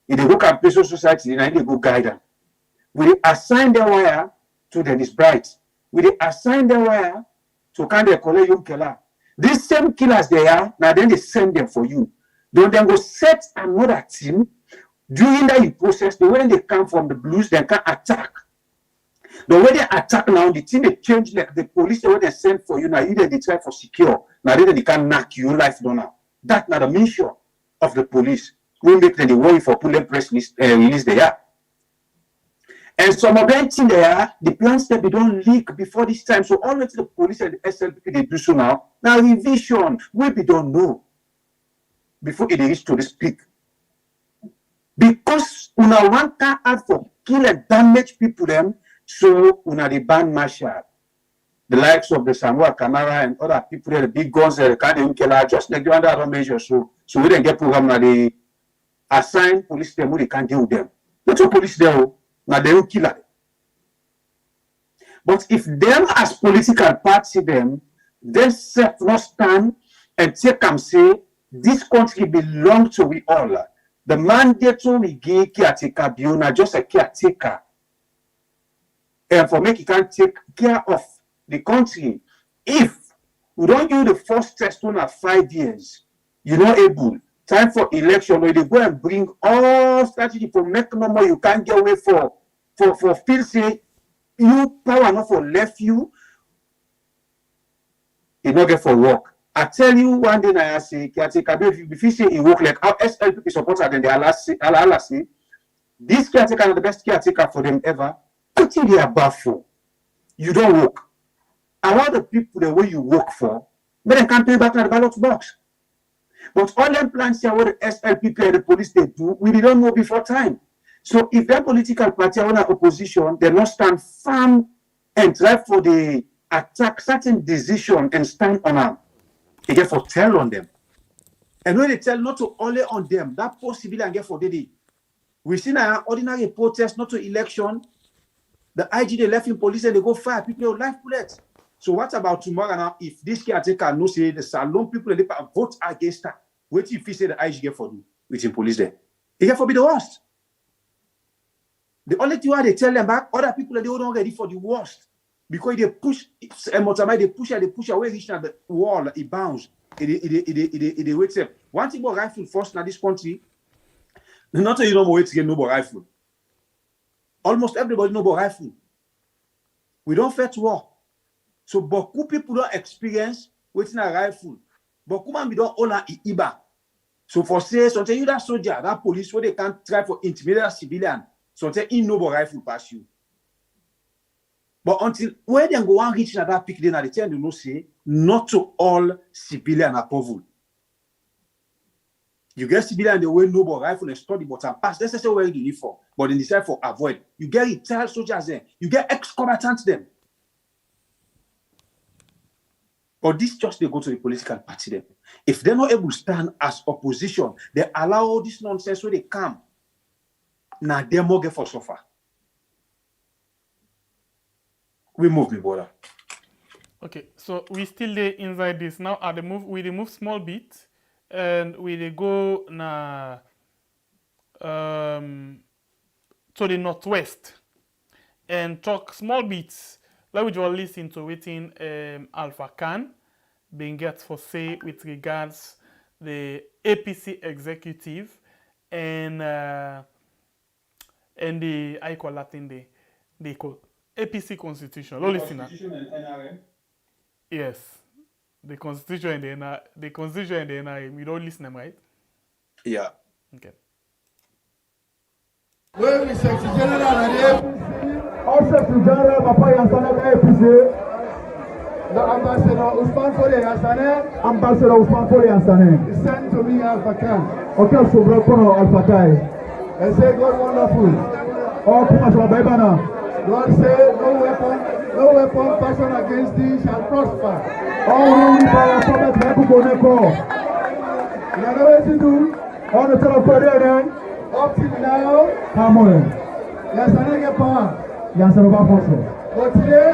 If they go campaign society, then they go guide them. We assign their wire to Dennis Bright. We assign the wire to kind of collect young killer. These same killers they are, now then they send them for you. Then go set another team. During that process, the way they come from the blues, they can attack. The way they attack now, the thing they change like the police, the way they send for you, now either they try for secure, now they can knock your life down now. That's not the mission of the police. We make them the worry for pulling press release they are. And some of them things there, the plans that they don't leak before this time. So already the police and the SLPP they do so now. Now revision, we don't know before it reach to this peak. Because una one can add for kill and damage people them, so una the ban marshal. The likes of the SAMURA camera and other people, the big guns, the can't kill just like the other measures. So we didn't get program now they assign police them who they can't deal with them. Not all police there. Now they will kill it. But if them as political party them, they self not stand and take and say, this country belongs to we all. The mandate we give caretaker biona just a caretaker. And for make you can take care of the country. If we don't use the first test on 5 years, you're not able. Time for election, where they go and bring all strategy for make no more you can't get away for feel say you power not for left you not get for work. I tell you one day I say caretaker if you say it work like how SLPP supporter then they are say this caretaker is the best caretaker for them ever. Until they are baffled, you don't work. I want the people the way you work for, but they can't pay back to the ballot box. But all them plans here, what the SLPP and the police they do, we don't know before time. So if their political party are on opposition, they not stand firm and try for the attack certain decision and stand on them. They get for tell on them. And when they tell not to only on them, that possibly and get for the we see now ordinary protest, not to election. The IG they left in police and they go fire people with life bullets. So what about tomorrow now? If this caretaker no say the Salon people they vote against her, what if he say the IG get for do with in police there? He get for be the worst. The only thing why they tell them back, other people they don't ready for the worst because they push they push away reaching at the wall, it bounce, it waits up. One thing about rifle first now this country, not you know wait to get no rifle. Almost everybody know about rifle. We don't fight war. So beaucoup people don't experience waiting a rifle. Beaucoup man we don't own a iba. So for say something you that soldier, that police where they can't try for intimidate a civilian, something in no rifle pass you. But until where they go and reach that peak, then at the time they know say not to all civilian are powerful. You get civilian the way no rifle and study but and pass. Let's say wear the uniform, but they decide for avoid. You get retired soldiers there, you get ex-combatants them. But this just they go to the political party them. If they're not able to stand as opposition, they allow all this nonsense where they come. Now they're more get for suffer. We move me brother. Okay, so we still there inside this now. At the move, we remove small bit, and we go na to the northwest and talk small bits. Let we just listen to waiting Alpha Khan being get for say with regards the APC executive and the I call that thing they call APC constitution. Lo listen. Constitution and NRM. Yes, the constitution and the constitution and the NRM. You don't listen them, right? Yeah. Okay. When we Secretary General and the APC, all Secretary General Papa Yansane APC, the Ambassador Usman Fole Yansane, he sent to me Alpha Khan. Okay, so Brokono Alpha Kai. I say God wonderful. Oh, Pumaswa Baibana. God said, no weapon fashioned against thee shall prosper. All who power prophet Nebuchadnezzar. You know what to do? All the telephone up till now, come on. Yansane get power. Yansane over force. But today,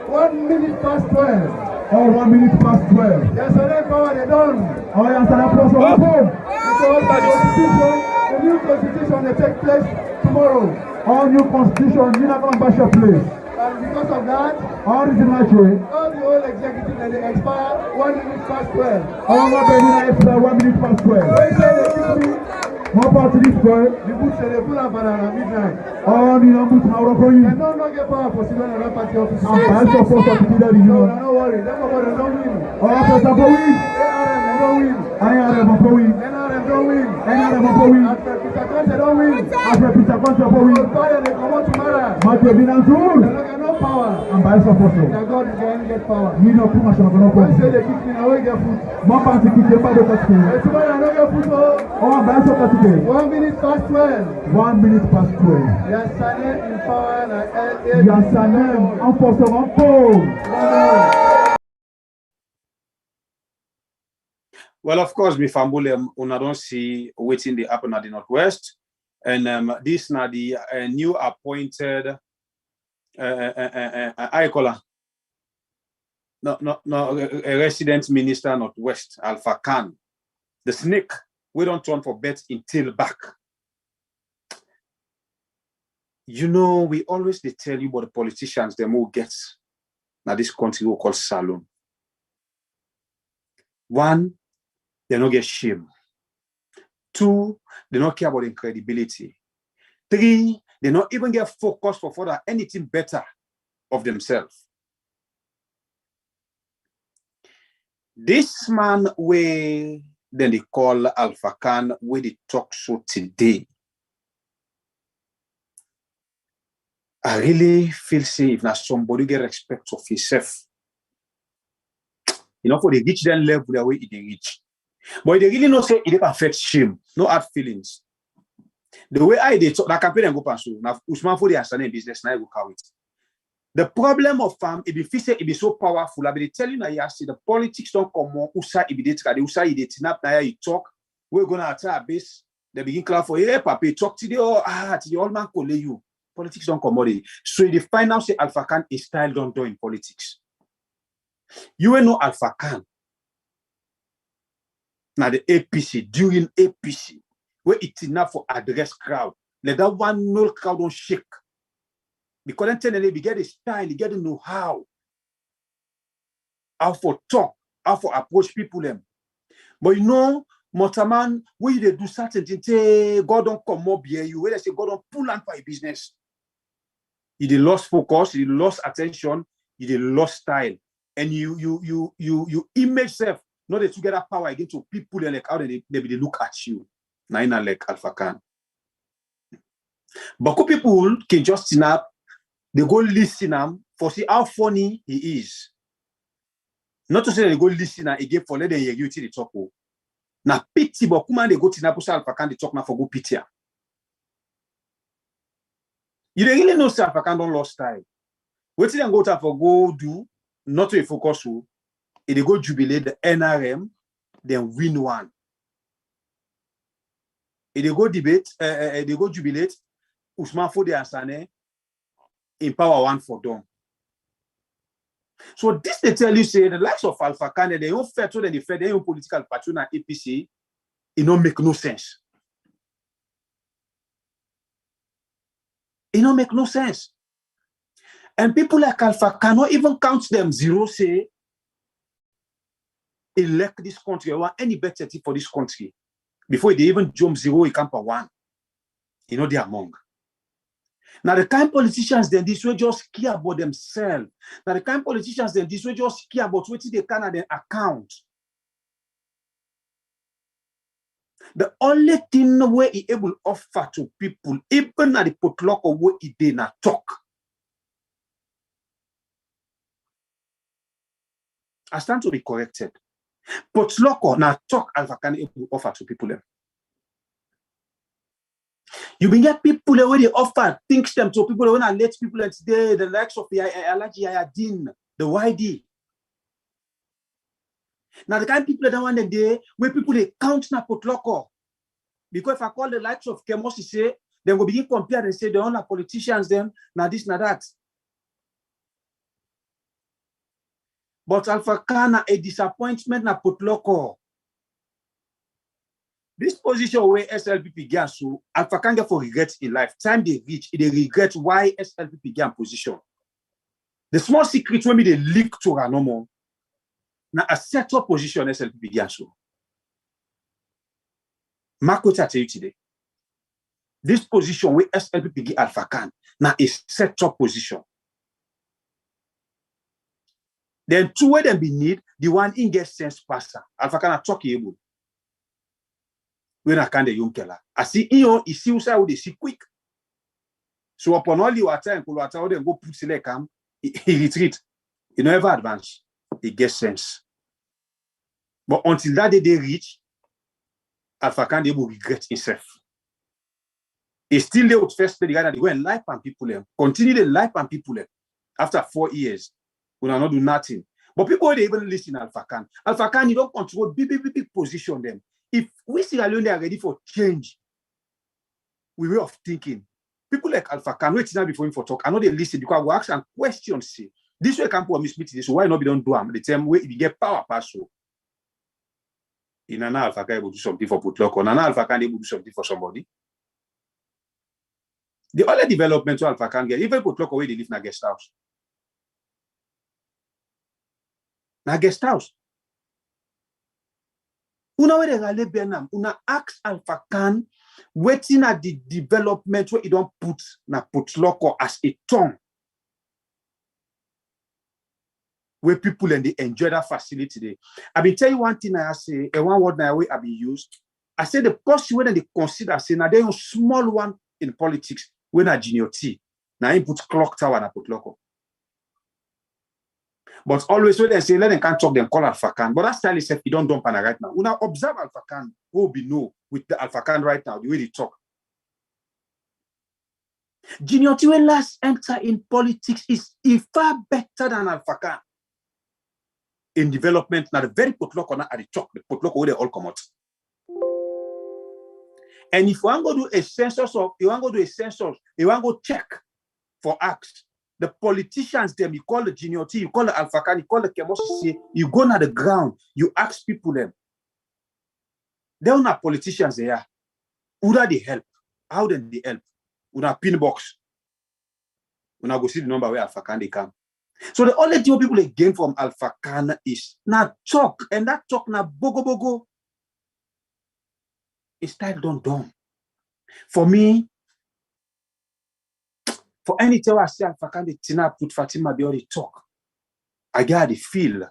1 minute past 12. Oh, 1 minute past 12. Yansane power they done. Oh, Yansane plus one phone. Because the new constitution they take place tomorrow. All new constitution, you not going to bash your place. And because of that, all the whole executive and they expire 1 minute past 12. All my baby expire 1 minute past 12. They say they give me more part to this boy. The book say they put up at midnight. All the numbers now are going. They don't get power for civil and party officers. I'm supposed to be there, you know. No worry, they don't win. Oh, after some win. ARM don't win. IRM don't win. NRM don't win. NRM don't win. After Peter Conte don't win. After Peter Conte don't win. Fire they come out tomorrow. Matthew Binanzul. They don't get no power. I'm by supposed to. Their God is going to get power. You know too much of no power. Say they kick me now, we get food. More party kick them by the country. Tomorrow I don't get food. Oh, I'm by supposed to. 1 minute past 12. 1 minute past 12. Yansane in power and Yansane en force en pole. Well, of course, me family, una don't see waiting the happen at the Northwest. And this now the new appointed I call a resident minister Northwest, Alpha Khan, the snake, we don't turn for bet in tail back. You know, we always they tell you what the politicians them who gets now this country we call saloon. One, they don't get shame. Two, they don't care about credibility. Three, they don't even get focused for further anything better of themselves. This man way then they call Alpha Khan where they talk so today. I really feel safe now somebody get respect of himself. You know, for the reach that level the way they reach. But they really know say it affect shame, no hard feelings. The way I did talk, that campaign and go pass now Usman for the understanding business now I go carry it. The problem of if you feel say it be so powerful, I be tell you now you see the politics don't come on usa if they the usa you tinap now you talk, we're gonna attack base, they begin clap for hey papi talk to the to the old man call you. Politics don't come on. So the final say Alpha Khan is style don't do in politics. You will know Alpha Khan. Now the APC, during APC, where it's enough for address crowd. Let that one no crowd don't shake. Because then they get a style, they get to know how for talk, how for approach people them. But you know, Motaman, when they do certain things, God don't come up here, you where they say God don't pull on for a business. You lost focus, you lost attention, you lost style, and you image self not that you get that power again to people like how they look at you. Now in like Alpha Khan. But people can just snap, they go listen him for see how funny he is. Not to say they go listen again for let them hear you till the talk. Now pity, but come on they go to Napo Alpha Khan they talk now for go pity. You don't really know Alpha Khan don't lost time. What did they go to for go do? Not to focus on. If they go jubilate the NRM, then win one. If they go debate, they go jubilate Usman Fode Asane, empower one for them. So this they tell you say the likes of Alpha Khan, they don't fair to the fair, they own political patron and APC, it don't make no sense. It don't make no sense. And people like Alpha cannot even count them zero, say, elect this country, or any better thing for this country. Before they even jump zero, it come for one. You know, they are among. Now, the kind of politicians then this way just care about themselves. Now, the kind of politicians then this way just care about what they can at their account. The only thing where he able to offer to people, even at the Port Loko where he did not talk. I stand to be corrected. Port Loko now talk Alpha Khan able to offer to people. You been get people where they offer things them to people when I let people today, the likes of the Alaji Ayadin, the YD. Now the kind of people that want them there, where people they count na Port Loko. Because if I call the likes of Kemosi say, then we begin compare and say the only politicians them, now this, now that. But Alpha Khan a disappointment na Port Loko. This position where SLPP get so Alpha Khan get for regret in life. Time they reach, they regret why SLPP get in position. The small secret when they leak to Ranomo, now a set up position SLPP get so. Marco tell you today. This position where SLPP get Alpha Khan now is set up position. Then two way them be need the one in get sense passer. Alpha Khan talk able. When I can the young killer. I see you see who say they see quick. So upon all your time, they go put select him, he retreat. He never advance. He gets sense. But until that day they reach, Alpha Khan they will regret himself. He still there with FirstLady guy that they go and life and people them. Continue the life and people them. After 4 years, we will not do nothing. But people they even listen to Alpha Khan. Alpha Khan, you don't control big position them. If we Sierra Leone are ready for change, we way of thinking. People like Alpha Khan wait now before him for talk. I know they listen because we ask and questions. See, This way can put missplit this. So why not be don't do them? The same way if you get power pass so. In an alpha can able to do something for Port Loko. Nana alpha can able to do something for somebody. The other development alpha can get even Port Loko where they live in a guest house. Na guest house. Una where they rally Bernam, una ask Alpha Khan waiting at the development where you don't put na Port Loko as a tongue. Where people and they enjoy that facility there. I been tell you one thing I say, and one word now way I be used. I say the person when they consider say now they a small one in politics when a junior T. Now he put clock tower na Port Loko. But always when they say let them can't talk, them call Alpha Khan. But that style is if you don't dump right now. When I observe Alpha Khan, who be know with the Alpha Khan right now, the way they talk. Junior T when last enter in politics is far better than Alpha Khan. In development, now the very Port Loko now at the top, the Port Loko where they all come out. And if you want to do a census of, you want to do a census, you want to check for acts. The politicians, them, you call the junior T, you call the Alpha Khan, you call the Kemosi, you go on the ground, you ask people them. They're not politicians there. Who do they help? How do they help? Una pin box. Una go see the number where Alpha Khan they come. So the only thing people they gain from Alpha Khan is now talk, and that talk now bogo. It's style done. For me, for any time I say Alpha Khan the Tina put Fatima be already talk. I get the feel.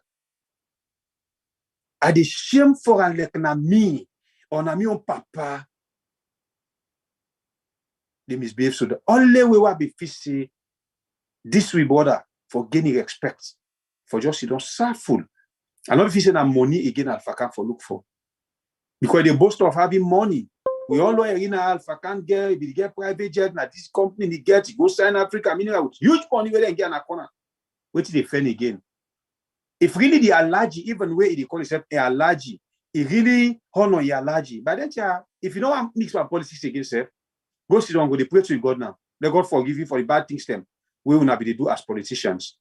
I the shame for an like na me or na me on papa. They misbehave. So the only way I be feel say this we border for gaining respect. For just you don't serve full. I not if you say that money again Alpha Khan for look for. Because they boast of having money. We all know Alpha Khan get, if you get private jet, now this company they get, you go sign Africa, meaning with huge money where they get in a corner. Wait till they fend again. If really the allergy, even where they call itself a allergy, it really honor your allergy. But then, if you don't want to mix my politics against it, go sit down, go they pray to God now. Let God forgive you for the bad things them. We will not be do as politicians.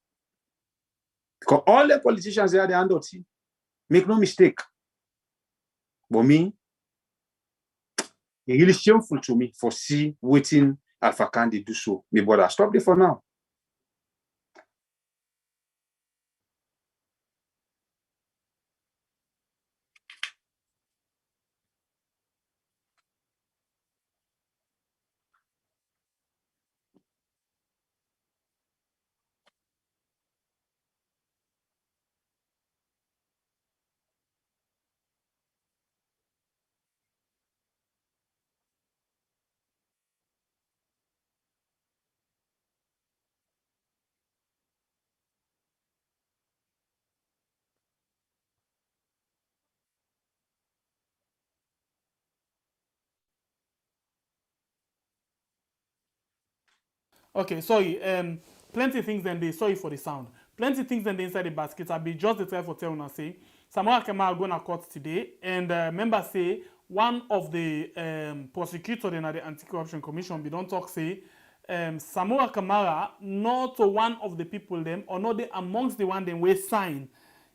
Because all the politicians they are the handle. Make no mistake. But me, it's really shameful to me for see waiting Alpha Khan they do so. Me brother, stop there for now. Okay, sorry. Plenty things then they sorry for the sound. Plenty things then they inside the basket. I'll be just the time for telling us say SAMURA Kemal going to court today, and members say one of the prosecutors in the Anti-Corruption Commission we don't talk say SAMURA Kemal not one of the people them or not they amongst the one them we sign,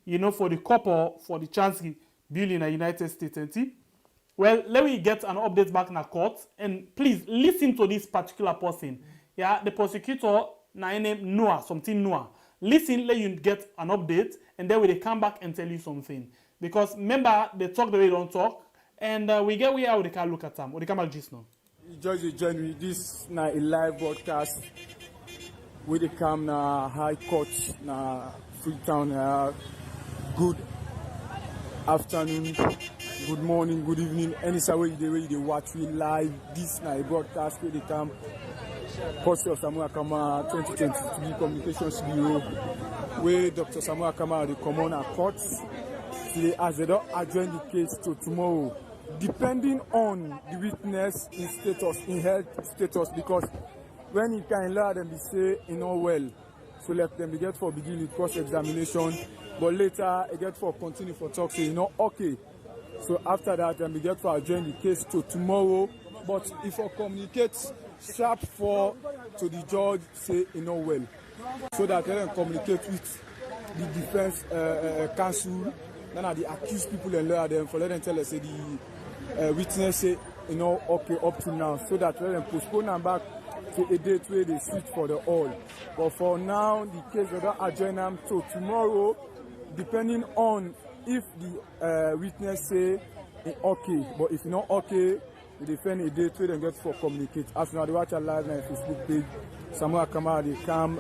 you know, for the couple for the Chancery bill in the United States. Well, let me get an update back in the court, and please listen to this particular person. Yeah, the prosecutor, name Noah, something Noah. Listen, let you get an update, and then we will come back and tell you something. Because remember, they talk the way they don't talk, and we get where they can look at them. We come back just now. Judge January, this na a live broadcast with the come na High Court na Freetown. Good afternoon, good morning, good evening. Any way they watch we live. This na a broadcast with the come. Post of SAMURA Kemal 2023 Communications Bureau, where Dr. SAMURA Kemal the Commoner Court today as they don't adjourn the case to tomorrow, depending on the witness in status, in health status, because when you can allow them to say you know well, so let them get for beginning cross-examination, but later they get for continue for talk, say you know okay. So after that, then we get for adjourn the case to tomorrow. But if I communicate sharp 4 to the judge, say you know well. so that they can communicate with the defense counsel. Then the accused people and lawyer them for let them tell us say the witness say okay up to now, so that they can postpone them back to a date where they switch for the all. But for now, the case will not adjourn them to tomorrow, depending on if the witness say okay. But if not okay, we defend a date where they get for communicate. As now they watch a live on Facebook page, SAMURA Kamara they come,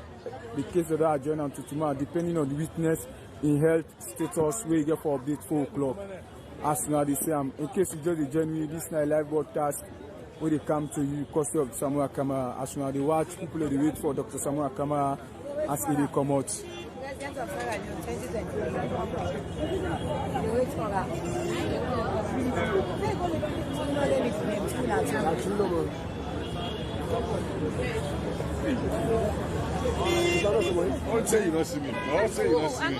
the case will not adjourn them to tomorrow, depending on the witness in health status where you get for update 4 o'clock. As now they say, in case you just the January, this night live broadcast where they come to you, courtesy of SAMURA Kamara. As now they watch, people they wait for Dr. SAMURA Kamara as he come out. Don't say you don't see me. Don't say you don't see me.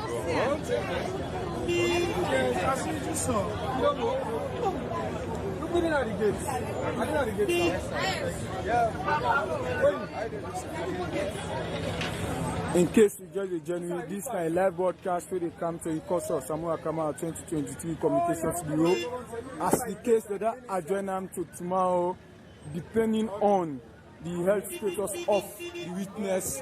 In case you judge the January, this night live broadcast where they come to the course of SAMURA Kamara 2023 Communications Bureau. As the case that adjourn them to tomorrow, depending on the health status of the witness.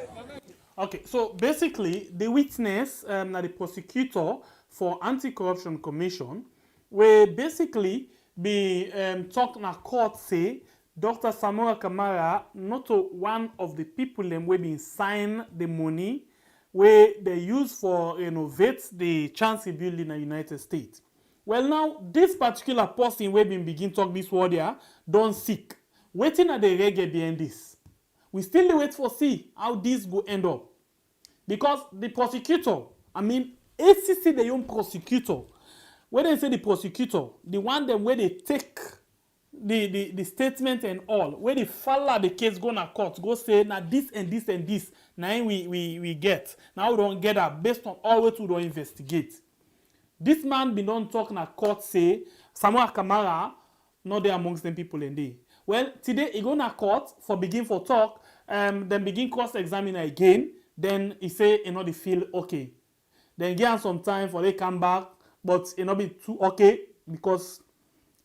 Okay, so basically, the witness, the prosecutor for Anti-Corruption Commission, where basically be talk na court say Dr. SAMURA Kamara not one of the people them where been sign the money where they use for renovate the Chancery building in the United States. Well, now this particular person where been begin talk this word here don't seek. Waiting at the reggae behind this. We still wait for see how this go end up. Because the prosecutor, ACC the own prosecutor, when they say the prosecutor, the one them where they take the statement and all, where they follow the case go na court, go say now this and this and this, now we get. Now we don't get that based on all what we don't investigate. This man been don't talk na court say SAMURA Kamara not there amongst them people in there. Well, today he go na court for begin for talk, then begin cross-examine again, then he say he not they feel okay. Then give him some time for they come back, but it not be too okay because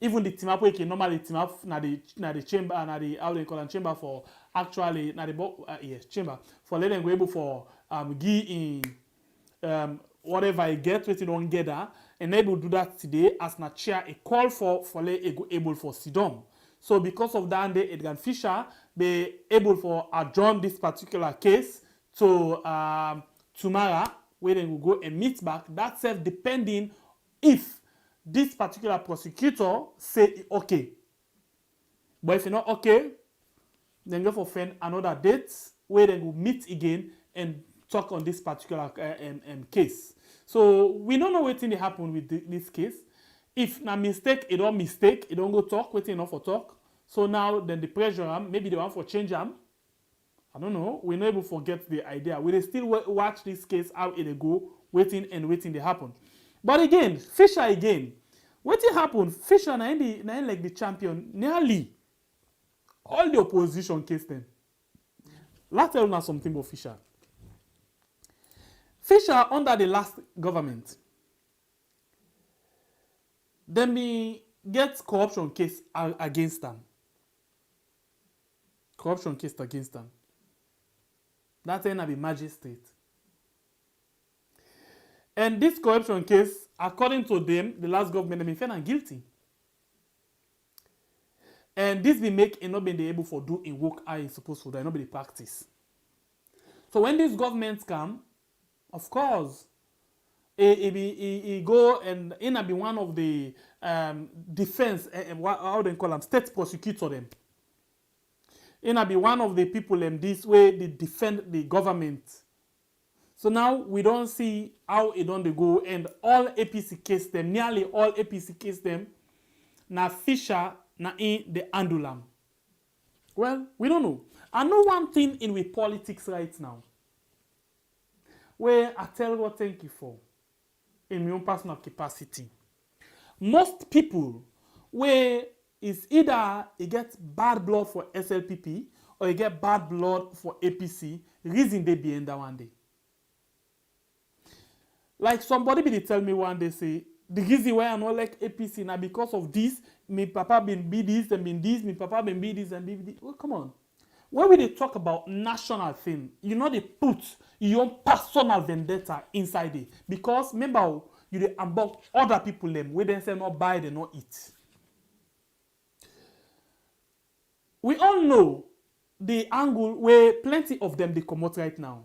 even the team up we can normally team up na the chamber na the how they call it chamber for actually na the chamber for let them go able for give in whatever he get what he don't get that and able to do that today as na chair a call for let able for sidom. So because of that, Edgar Fisher be able for adjourn this particular case to tomorrow, where they will go and meet back. That's depending if this particular prosecutor say okay. But if you're not okay, then go for find another date where they will meet again and talk on this particular case. So we don't know what thing happen with this case. If na mistake, it don't mistake, it don't go talk, waiting enough for talk. So now then the pressure, maybe they want for change them. I don't know. We're not able to forget the idea. We still watch this case how it go, waiting they happen. But again, Fisher again. What it happen? Fisher na like the champion nearly all the opposition case them. Let's tell you something about Fisher. Fisher under the last government. Then we get corruption case against them. Corruption case against them. That's gonna be magistrate. And this corruption case, according to them, the last government have been found guilty. And this will make it not being able for do in work how it's supposed to do, not be the practice. So when these governments come, of course, he go and be one of the defense, how they call them, state prosecutor them. He be one of the people in this way they defend the government. So now we don't see how it don't go and all APC case them, nearly all APC case them, na Fisher na in the Andulam. Well, we don't know. I know one thing in with politics right now, where I tell what thank you for. In my own personal capacity. Most people where is either they get bad blood for SLPP or you get bad blood for APC, reason they be in that one day. Like somebody be tell me one day, say, the reason why I not like APC now because of this, me papa been be this and been this, me papa been be this and be this. Well, come on. When we dey talk about national thing, you know they put your own personal vendetta inside it. Because remember, you dey about other people them, where they say not buy, they not eat. We all know the angle where plenty of them they come out right now.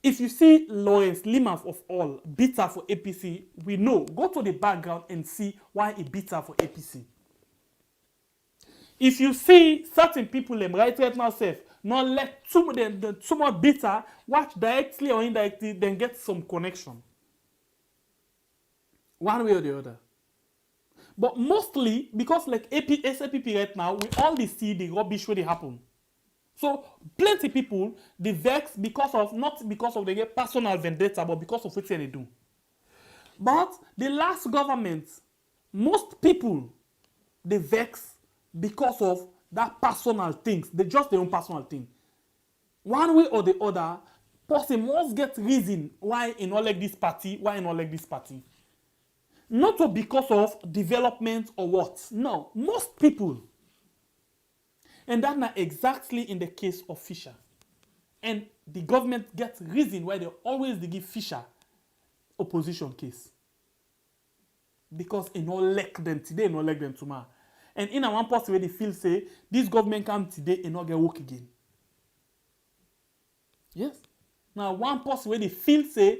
If you see Lawrence Liman of all bitter for APC, we know. Go to the background and see why he bitter for APC. If you see certain people them right now safe, not let too much bitter, watch directly or indirectly, then get some connection. One way or the other. But mostly, because like SLPP right now, we only see the rubbish where they happen. So plenty people they vex because of not because of they get personal vendetta, but because of what they do. But the last government, most people they vex because of that personal things. They just their own personal thing. One way or the other, person must get reason why in not like this party, why in not like this party. Not because of development or what. No, most people. And that's not exactly in the case of Fisher. And the government gets reason why they always give Fisher opposition case. Because it not elect them today, it not elect them tomorrow. And in a one person where they feel say, this government come today and not get work again. Yes. Now one person where they feel say,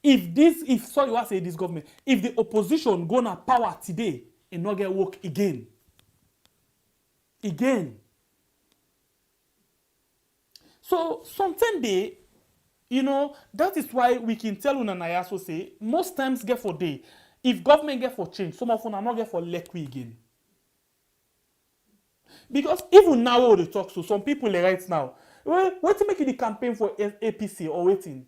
if this government, if the opposition go na power today and not get work again. Again. So something they, that is why we can tell Unanayaso say, most times get for day. If government get for change, some of them are not get for lekwi again. Because even now when they talk to some people right now, well, what to make the campaign for APC or waiting?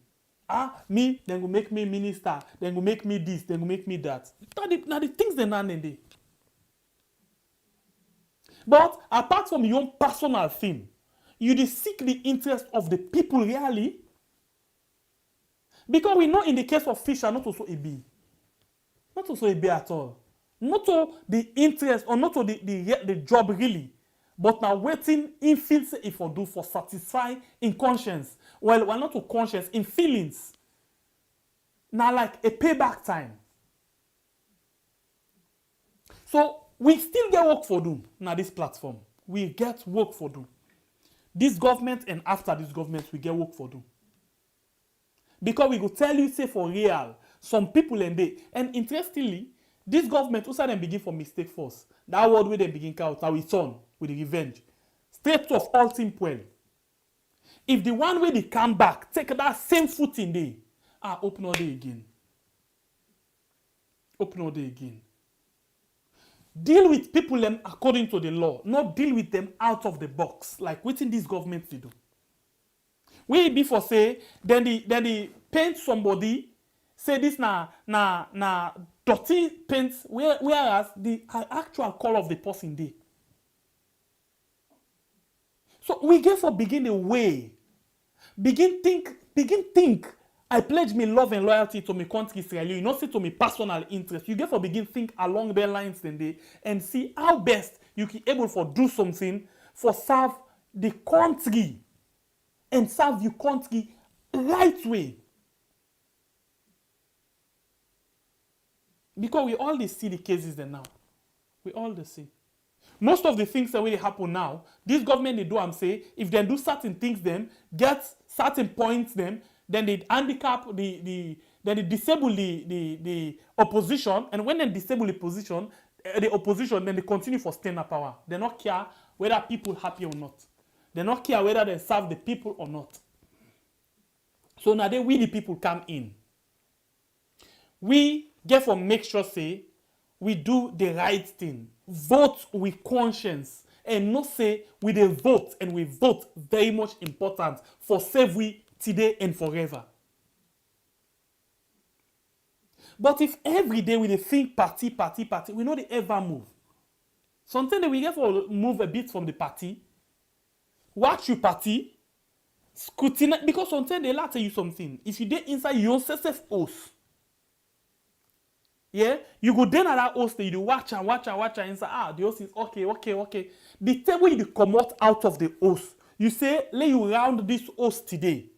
Me, then go make me minister, then go make me this, then go make me that. Now the things they not in there. But apart from your own personal thing, you seek the interest of the people really. Because we know in the case of Fisher, not also a B. Not also a B at all. Not to the interest or not to the job really. But now waiting in feels if for do for satisfy in conscience. Well, we're not to conscience, in feelings. Now like a payback time. So we still get work for do now this platform. We get work for do. This government and after this government, we get work for do. Because we go tell you, say for real, some people and they. And interestingly, this government also then begin for mistake first. That word where they begin count, how it's on with the revenge. Straight off all team well. If the one way they come back, take that same footing day, open all day again. Open all day again. Deal with people them according to the law, not deal with them out of the box, like within this government to do. We before say, then they paint somebody, say this na dirty paint, whereas the actual color of the person day. So we get for begin a way. Begin think. I pledge me love and loyalty to my country, Sierra Leone. You not say to me personal interest. You get for begin think along their lines then day and see how best you can able for do something for serve the country and serve your country right way. Because we all see the cases there now. We all see. Most of the things that will happen now, this government they do and say, if they do certain things them, get certain points them, then they handicap then they disable the opposition, and when they disable the opposition, then they continue for staying in power. They not care whether people happy or not. They not care whether they serve the people or not. So now we the people come in. We therefore make sure say we do the right thing. Vote with conscience and not say we dey vote and we vote very much important for save we today and forever. But if every day we dey think party, we know they ever move. Sometimes we get for move a bit from the party. watch your party, scrutinize, because sometimes they tell you something. If you dey inside your own self host, yeah, you go then at that host, you watch and inside. The host is okay. The time when you come out of the host, you say, let you round this host today.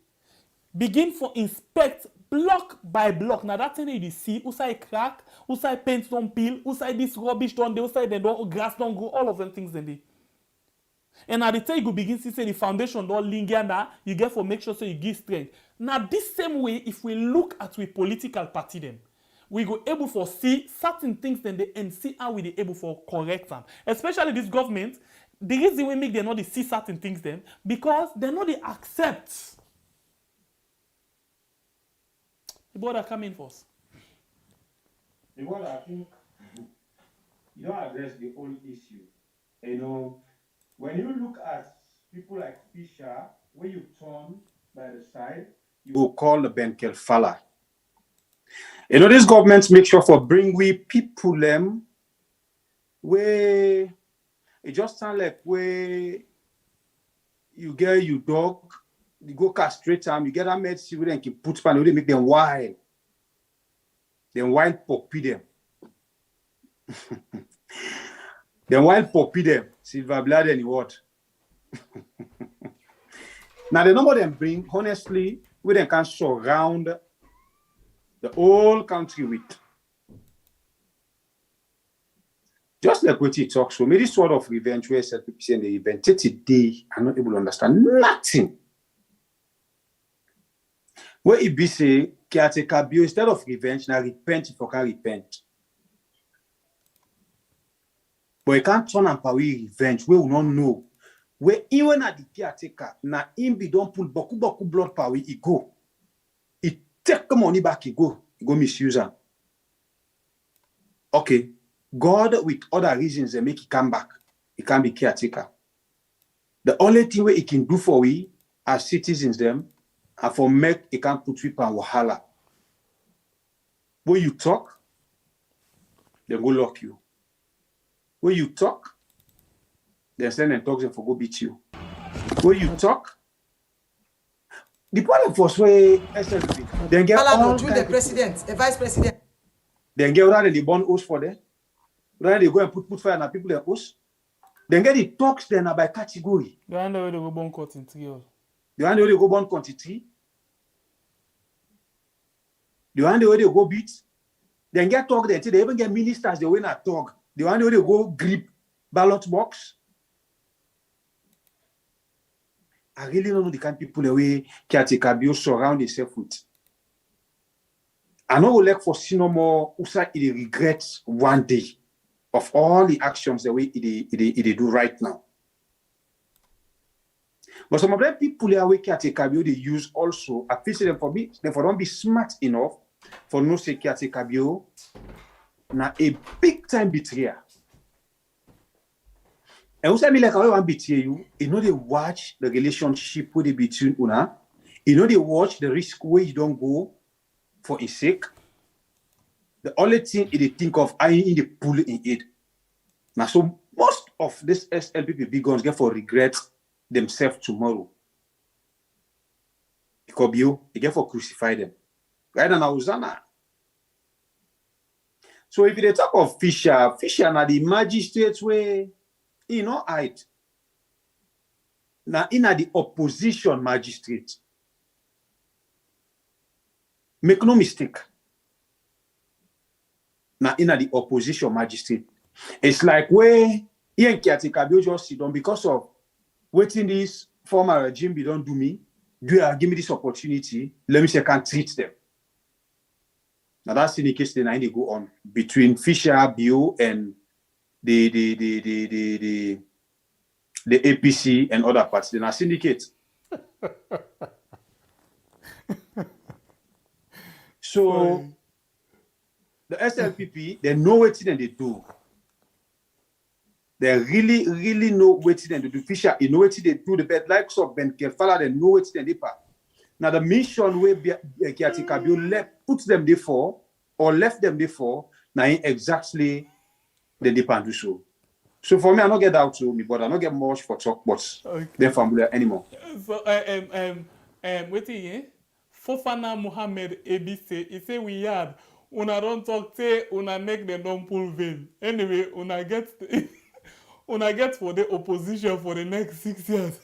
Begin for inspect block by block. Now that thing you see, who say crack, who say paint don't peel, who say this rubbish don't, who say they don't grass don't grow, all of them things in there. And at the time you go begin to say the foundation don't linger now, you get for make sure so you give strength. Now this same way, if we look at we political party them, we go able for see certain things then they and see how we they able for correct them. Especially this government, the reason we make them not they see certain things then because they know they accept. The border come in first. The border, I think you don't address the whole issue. You know, when you look at people like Fisher, when you turn by the side, you will call the Benkel Fala. You know, these governments make sure for bring we people them where it just sound like where you get your dog, you go castrate them, you get a medicine where they can put pan, they make them wild. Then wild puppy them. Then wild puppy them. Silver blood and what? Now the number them bring, honestly, where they can surround the whole country with. Just like what he talks, so maybe sort of revenge where SLPP and the event today, I'm not able to understand nothing. Where it be say, caretaker bio instead of revenge, now repent if you can repent. But you can't turn and power revenge, we will not know. Where even at the caretaker, now him be don't pull boku blood power, he go. He take the money back, he go misuse him. Okay, God with other reasons they make he come back. He can be caretaker. The only thing he can do for we as citizens them, and for make he can put we pan wahala. When you talk, they go lock you. When you talk, they send and talk them for go beat you. When you talk, the problem for sway SLPP, then get all the president, the vice president. Then get rather the born host for them. Rather they go and put fire on people their host. Then get the talks then by category. The one where they go born contituency. The one where they go born contituency. The one where they go beat. Then get talk then. They even get ministers they win at talk. The one where they go grip ballot box. I really don't know the kind of people the way caretaker bio surround themselves with. I know like for see no more usa it regrets one day of all the actions the way it do right now. But some of them people the way caretaker bio they use also. I feel them for me, they for don't be smart enough for no say caretaker bio na a big time betrayer. And also, me like I want to betray you. You know they watch the relationship with the between una. You know they watch the risk where you don't go for a sake. The only thing they think of I in the pool in it. Now, so most of this SLPP big guns get for regret themselves tomorrow. Because you get for crucify them. Right now, Uzana. So if they talk of Fisher now the magistrates way. You know, now in the opposition magistrate. Make no mistake. Now in the opposition magistrate. It's like where Ian Kiatikabio just sit down because of waiting this former regime be don't do me. Give me this opportunity. Let me see I can treat them. Now that's in the case then they go on between Fisher, Bio, and the APC and other parts, then are syndicates. So the SLPP, they know what they do. They really know what they do. Fisher, you know what they do. The bed likes of Ben Kefala, they know what they do. Now the mission where Kiatikabio puts them there for, or left them there for, now exactly they depend do so. So for me, I don't get out to me, but I don't get much for talk, but then familiar anymore. So wait here. Fofana Mohammed Ebise, he say we had una don't talk say una make them don't pull vein. Anyway, una get una get for the opposition for the next 6 years.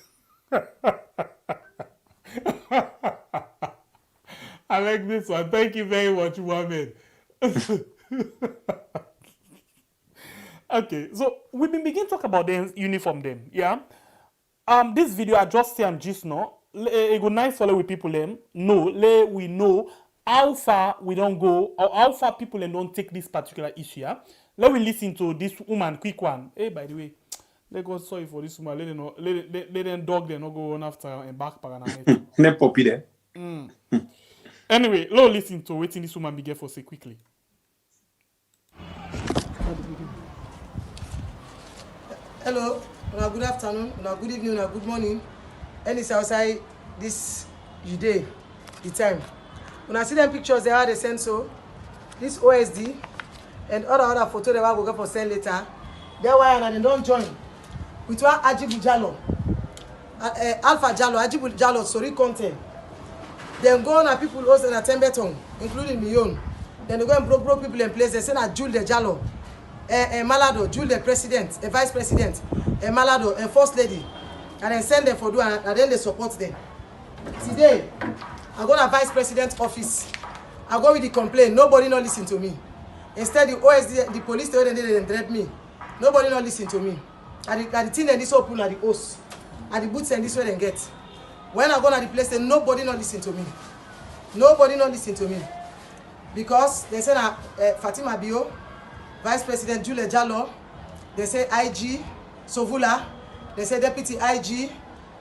I like this one. Thank you very much, Mohammed. Okay, so we been begin talk about the uniform then, yeah. This video I just say I'm just no. A good nice follow with people them. No, we know how far we don't go or how far people them don't take this particular issue. Yeah? Let we listen to this woman, quick one. Hey, by the way, let go sorry for this woman. Let them know, let them dog they no go on after and back parana. Ne poppy there. Anyway, let's listen to waiting this woman begin for say quickly. Hello, good afternoon, good evening, good morning. Any outside this day, the time. When I see them pictures, they are the send so. This OSD and other photo they will go for send later. They why and they don't join. With one Ajibu Jalo, Alpha Jalo, Ajibu Jalo, sorry content. Then go on and people also in a Tembeton, including my own. Then they go and broke people in place. They send a Jules de Jalo. Malado, Jules the president, a vice president, Malado, and first lady, and then send them for do and then they support them. Today, I go to vice president's office. I go with the complaint. Nobody not listen to me. Instead, the OSD, the police, they dread me. Nobody not listen to me. And the thing that this open at the host, and the boots and this way they get. When I go to the place, then nobody not listen to me. Nobody not listen to me because they say Fatima Bio. Vice President Jules Jallo, they say IG, Sovula, they say Deputy IG,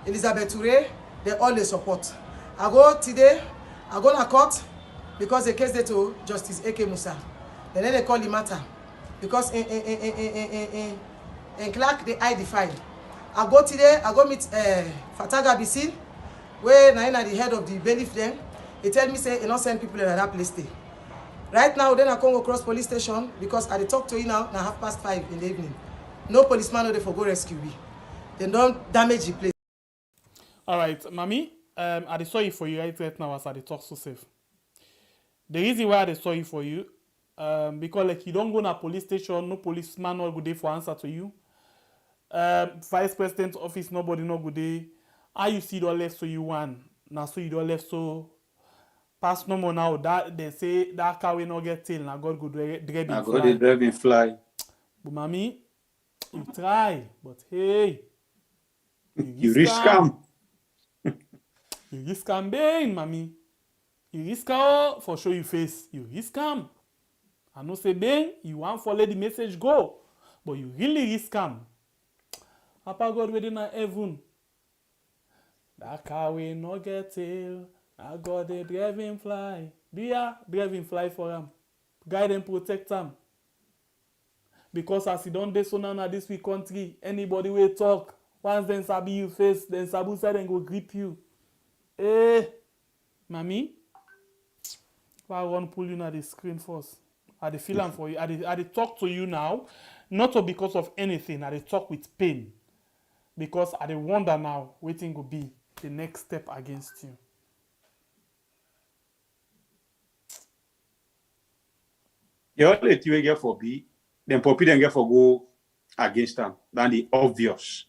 Elizabeth Toure, they all they support. I go today, I go to court because the case they to Justice A.K. Musa. Then they call the matter because in Clark they hide the file. I go today, I go meet Fataga BC, where Naina the head of the bailiff then. He tell me say, you not send people in that place stay. Right now, then I come across police station because I talk to you now 5:30 in the evening. No policeman no they for go rescue me. They don't damage the place. All right, Mami, I sorry for you right now as I talk so safe. The reason why I sorry for you, because like you don't go to police station, no policeman no good day for answer to you. Vice President's office, nobody no good day. How you see the left so you want. Now so you don't left so pass no more now. That they say that car will not get tail. Now God could drive fly. God is driving fly. But mommy, you try, but hey, you risk him. You risk him, bang, mommy. You risk him for show you face. You risk him. I know say bang, you want for let the message go, but you really risk him. Papa God within heaven. That car will not get tail. I got the driving fly. Dia driving fly for him. Guide and protect him. Because as he don't do so now this week country, anybody will talk. Once then sabi you face, then Sabu side and go grip you. Mommy, I want to pull you na the screen first. I feel am for you. I talk to you now, not because of anything. I talk with pain. Because I wonder now, waiting will be the next step against you. You let you get for B, then Poppy then get for go against them. Than the obvious.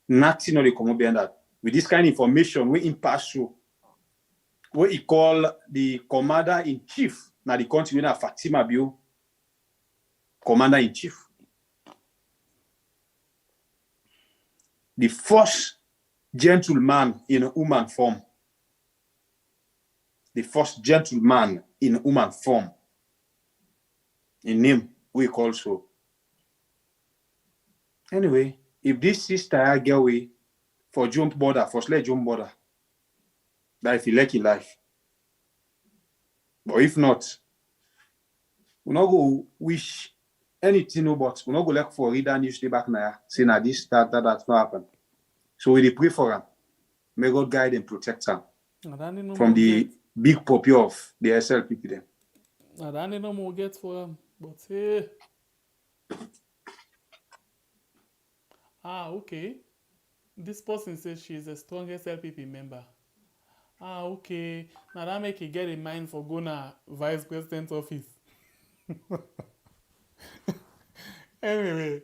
Nothing no they come up behind that. With this kind of information, we impasse through. What he call the commander-in-chief. Now the country na Fatima Bio, commander-in-chief. The first gentleman in a human form. The first gentleman in a human form. In name, we call so. Anyway, if this sister get away for jump border, for sled jump border, that if you like in life. But if not, we not go wish anything about. We not go look for reader news back now. Say now this, that not happen. So we pray for him. May God guide and protect him from the big puppy of the SLPP then. I don't know more get for him, but hey. Okay. This person says she is the strongest SLPP member. Okay. Now that make you get in mind for going to vice president's office. Anyway,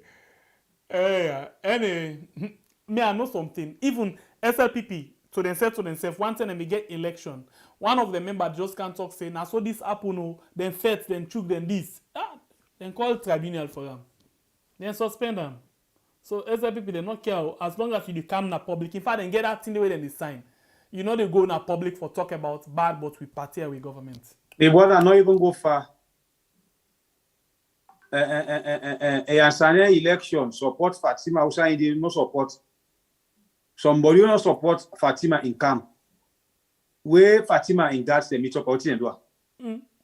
me I know something. Even SLPP to themselves, one time they get election, one of the members just can't talk say, now so this happen, no, then fed, then chook, then this. Then call Tribunal for them. Then suspend them. So SLPP they not care as long as you come na public. In fact, they get that thing the way they sign. You know they go na public for talk about bad, but we party with government. They brother not even go far. A election support Fatima outside they no support. Somebody no support Fatima in camp. Where Fatima in that the meet up out in do.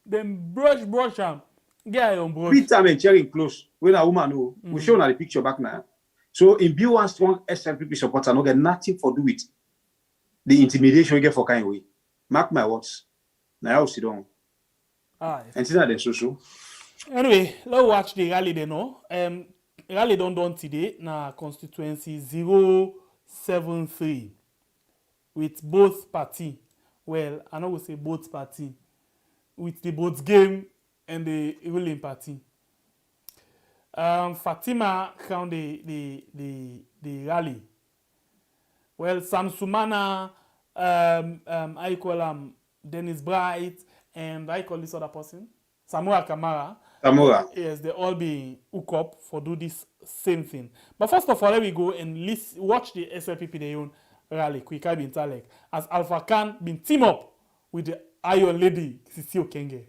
Then brush am. Get on brush. Peter and Cherry close. When a woman know, we show na the picture back now. So in be one strong SLPP supporter no get nothing for do with the intimidation we get for kind way. Mark my words. Now I sit down. And see that they so. Anyway, let's watch the rally then no. Rally done today na constituency 073 with both party. Well, I know we say both party with the both game and the ruling party. Fatima crowned the rally. Well, SUMANA, I call Dennis Bright, and I call this other person SAMURA Kamara. Yes, they all be hooked up for do this same thing. But first of all, let me go and watch the SLPP they own rally quick. I been Talek as Alpha Khan been team up with the Iron Lady Sisi Okenge.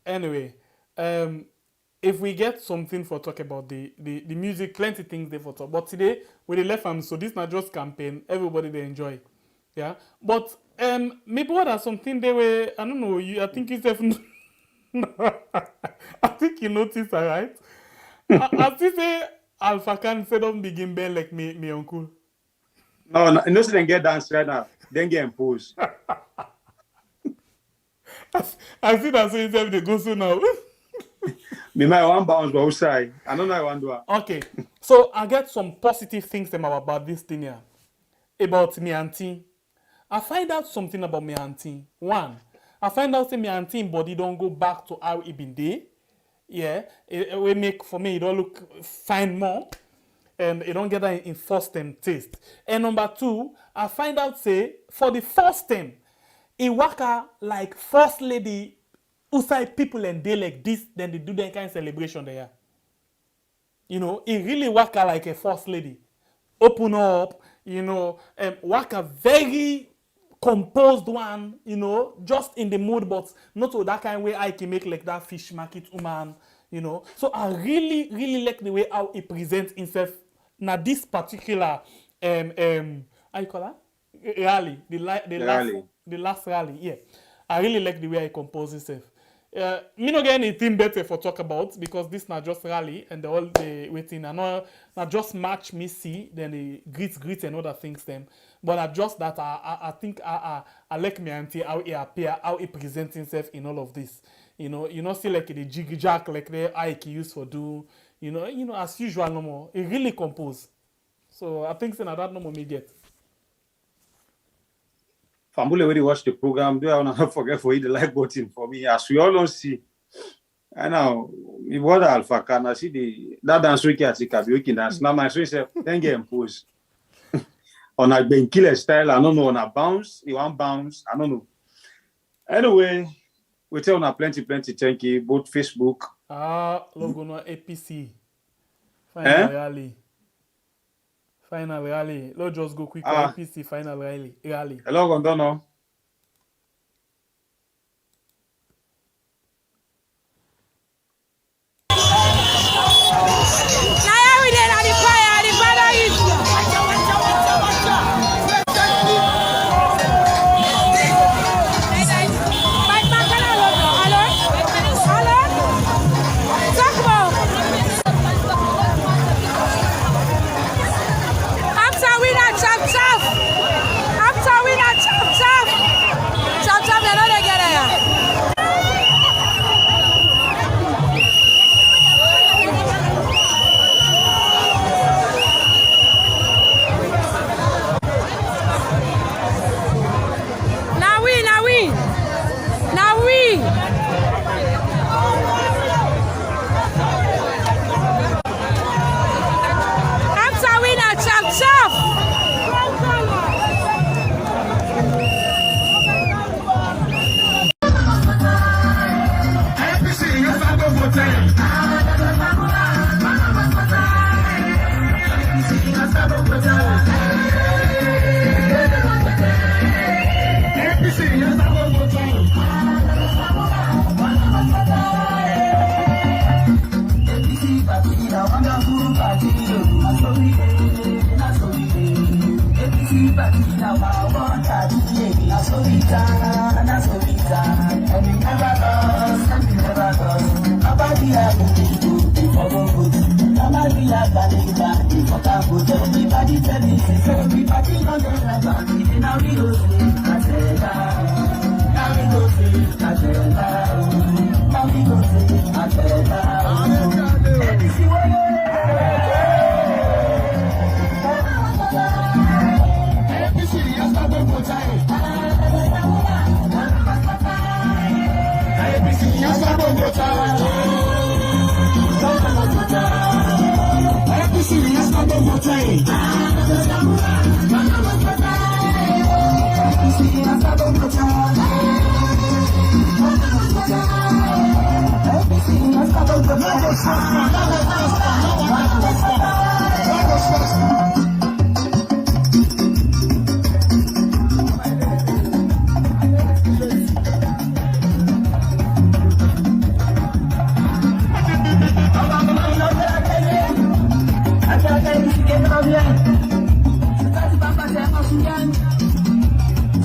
Anyway, if we get something for talk about the music, plenty things there for talk. But today we left them, so this not just campaign. Everybody they enjoy, yeah. But maybe what are something they were, I don't know. I think you have. I think you noticed, alright. I still say Alpha can say don't begin bend like me uncle. No, you know, so they get dance right now. Then get imposed. I see that so instead they go so now. Me my one bounce but outside. I don't know how I want to do. Okay, so I get some positive things about this thing here. About me auntie. I find out something about me auntie. One, I find out say me auntie body don't go back to how it been there. Yeah, it will make for me it don't look fine more. And it don't get that in first time taste. And number two, I find out say for the first time, it waka like first lady outside people and they like this, then they do that kind of celebration there. You know, it really waka like a first lady. Open up, you know, waka very composed one, you know, just in the mood, but not to that kind of way I can make like that fish market woman, you know. So I really like the way how he presents himself. Now this particular how you call that? Rally, the last rally, yeah. I really like the way I compose himself. Me no get anything better for talk about because this not just rally and all the waiting. I know not just match me see then the greet and other things them. But I just that I think I like me auntie how he appear, how he presents himself in all of this. You know, see like the jiggy jack like the Ike used for do. You know, as usual no more. It really compose. So I think that no more me get. Family already watch the program. Do I want to forget for you the like button for me? As we all don't see. I know me brother Alpha can I see that dance week at the karaoke dance. Now my son say then get imposed. On a Ben Killer style, I don't know, on a bounce, you want bounce, I don't know. Anyway, we tell on plenty, thank you, both Facebook. Logo no APC. Final rally. Let's just go quick. APC final rally. Hello, Gondono.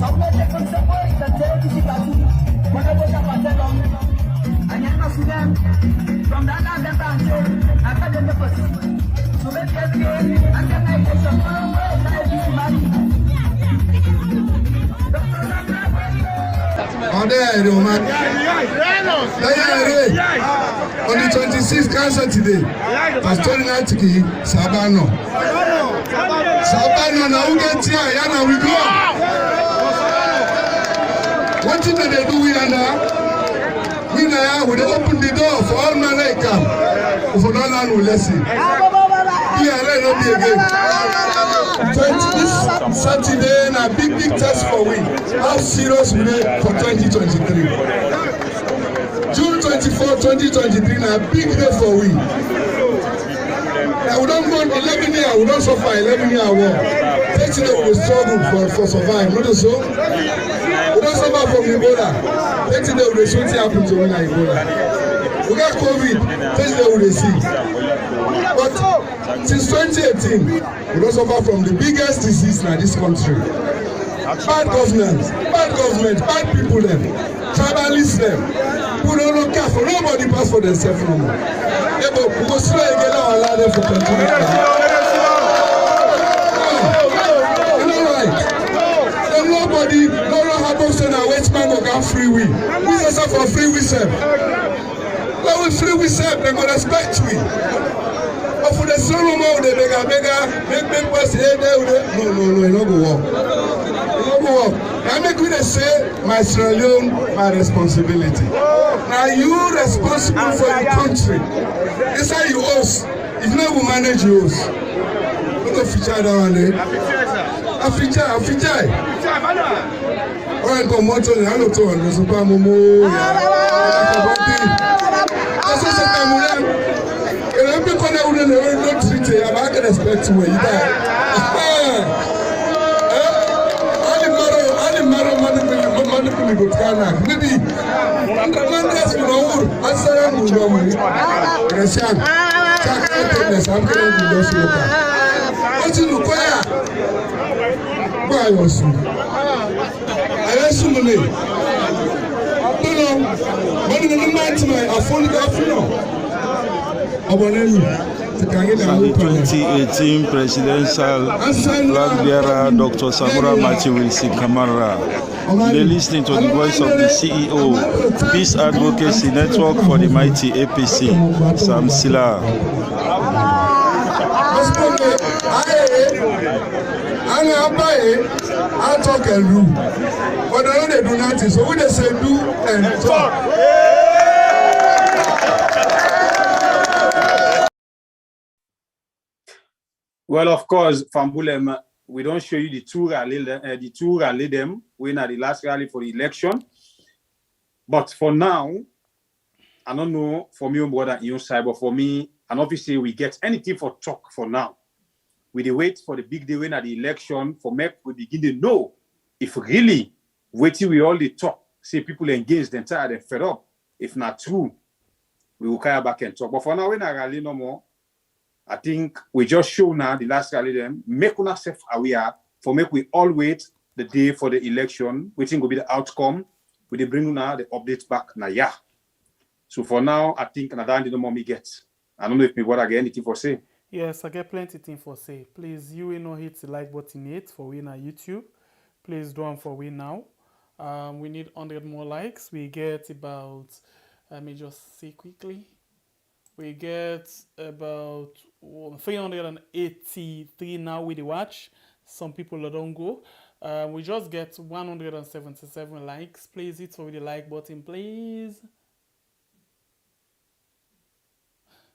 On the 26th council today, pastoral tiki Sabano. Sabano na uget here, yana we go. What did they do we under? We now we open the door for all Malaika. For no land will listen. Here let not be again. 20 this Saturday na big test for we. How serious we dey for 2023. June 24, 2023 na big day for we. We don't go 11 years, we don't suffer 11 year war. 30 days we will struggle for survive, not so. We don't suffer from Ebola. 30 days we will see what happen to win Ebola. We got COVID, 30 days we will see. But since 2018, we don't suffer from the biggest disease in this country. Bad government, bad people them, tribalists them. Who don't care for nobody pass for themselves no more. Yeah, but we go slow again now allow them for continue. You know right? So nobody, no happen to na wait man go get free will. We just for free will self. When we free will self, they go respect we. But for the slow more they make us say no, it no go work. I make we say my Sierra Leone, my responsibility. Now you responsible for your country. This how you host. If not we manage you host. Look at feature that one there. A feature. Alright, come on to the hello to one. There's a momo. That's also Samura. And I'm going to not treat it. I'm not going to expect to wait. Maybe Mondays we know answer we know Christian check goodness I'm going to do this local what you look Koya why you so I ask you me no when you mind my phone go 2018 presidential flagbearer Dr. SAMURA Matthew Wilson Kamara. You're listening to the voice of the CEO, Peace Advocacy Network for the Mighty APC, Sam Sila. I talk and do, but I don't do nothing. So when they say do and talk. Well, of course, Fambulem, we don't show you the two rally them when at the last rally for the election. But for now, I don't know for me on brother inside, but for me, and obviously we get anything for talk for now. We wait for the big day when at the election for make we begin to know if really waiting we all the talk, say people engaged and tired and fed up. If not true, we will come back and talk. But for now, when I rally no more, I think we just show now the last rally them, make us self-aware for make we all wait the day for the election, waiting will be the outcome. We bring now the updates back now, yeah. So for now, I think another no more me get. I don't know if me what I get anything for say. Yes, I get plenty thing for say. Please, you will not hit the like button yet for we na YouTube. Please do them for we now. We need 100 more likes. We get about, let me just see quickly. We get about 383 now with the watch. Some people don't go. We just get 177 likes. Please hit for the like button, please.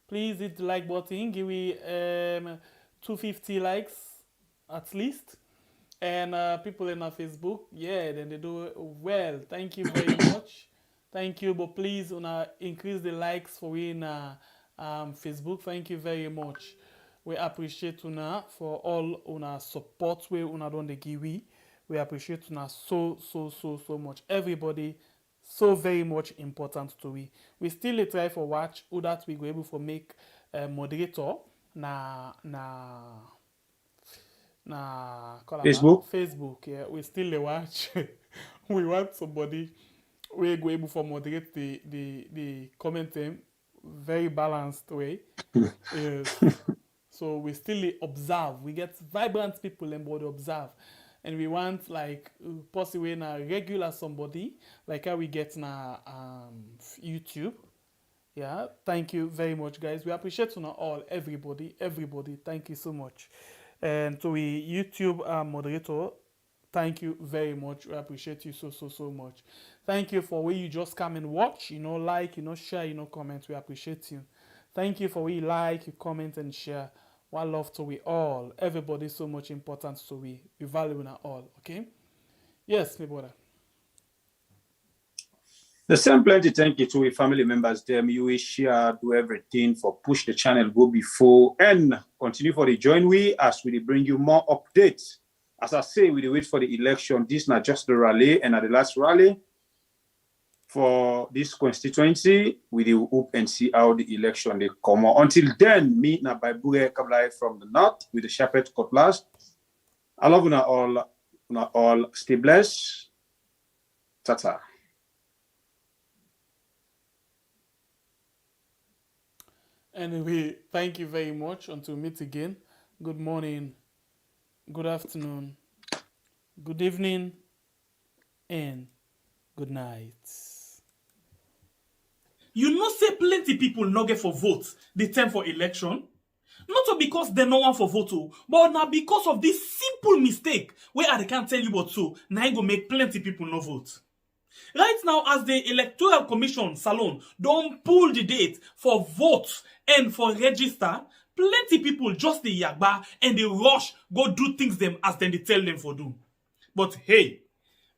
Please hit the like button. Give me 250 likes at least. And people in our Facebook, yeah, then they do well. Thank you very much. Thank you, but please increase the likes for we in Facebook. Thank you very much. We appreciate una for all una support we una don dey give we. We appreciate una so much. Everybody so very much important to we. We still try for watch who that we go able for make moderator na Nah, Facebook, yeah, we still dey watch. We want somebody we go able to moderate the comment them very balanced way. Yes. So we still observe. We get vibrant people and body observe, and we want like possibly na regular somebody like how we get na YouTube. Yeah, thank you very much, guys. We appreciate you all, everybody. Thank you so much. And to we YouTube moderator, thank you very much. We appreciate you so much. Thank you for where you just come and watch, like, share, comment. We appreciate you. Thank you for where you like, you comment and share. One love to we all. Everybody so much important to we. We value na all, okay? Yes, my brother. The same plenty thank you to our family members. Them you will share, do everything for push the channel go before and continue for the join we as we bring you more updates. As I say, we wait for the election. This not just the rally, and at the last rally for this constituency, we will hope and see how the election they come on. Until then, me na by Buge Kablai from the north with the shepherd cutlass. I love you all. Stay blessed. Tata. Anyway, thank you very much. Until we meet again. Good morning, good afternoon, good evening, and good night. You know say plenty people no get for votes the time for election? Not because they no want for vote, but now because of this simple mistake where I can't tell you what so, now I go make plenty people no vote. Right now, as the Electoral Commission Salon don't pull the date for votes and for register, plenty people just the yagba and they rush go do things them as then they tell them for do. But hey,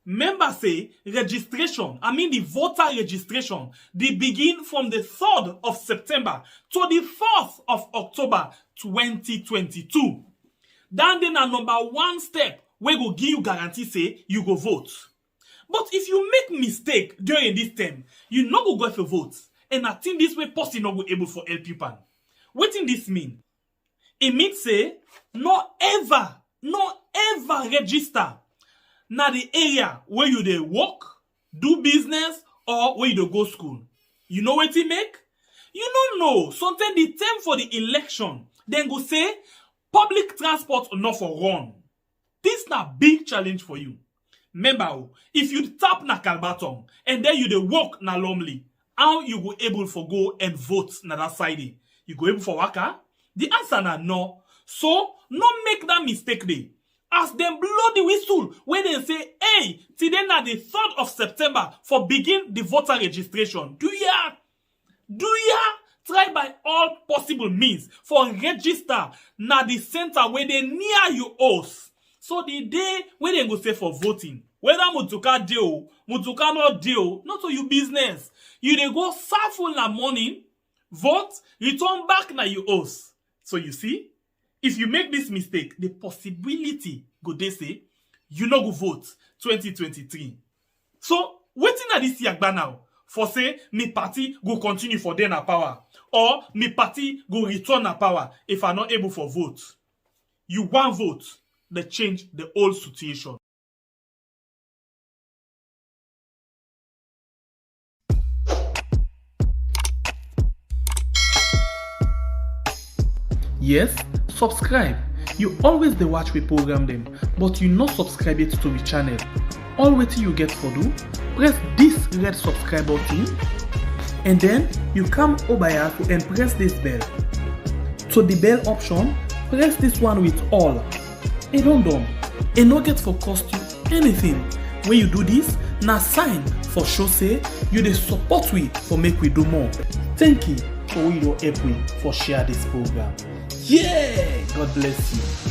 members say registration, the voter registration, they begin from the 3rd of September to the 4th of October 2022. Then a number one step where go give you guarantee say you go vote. But if you make mistake during this time, you not go for vote. And I think this way person not go able for help you pan. What in this mean? It means say no ever register na the area where you dey work, do business, or where you dey go school. You know what it make? You don't know. Sometimes the time for the election, then go say public transport not for run. This na big challenge for you. Remember, if you tap na Kalbaton and then you dey walk na Lomley, how you go able for go and vote na that side? You go able for waka? The answer na no. So, no make that mistake dey. As them blow the whistle when they say, hey, today na the 3rd of September for begin the voter registration. Do ya try by all possible means for register na the center where they near you house. So the day when they go say for voting, whether Mutuka deal, Mutuka not deal, not to your business. You dey go serve na morning, vote, return back na you house. So you see, if you make this mistake, the possibility go they say you no go vote 2023. So waiting at this yagba now for say me party go continue for then na power or me party go return na power if I not able for vote. You want vote, they change the whole situation. Yes, subscribe. You always dey watch we program them, but you not subscribe yet to the channel. All waiting you get for do, press this red subscribe button, and then you come over here and press this bell. To the bell option, press this one with all. It don't done. It no get for cost you anything. When you do this, na sign for show say you dey support we for make we do more. Thank you for we don't help we for share this program. Yeah, God bless you.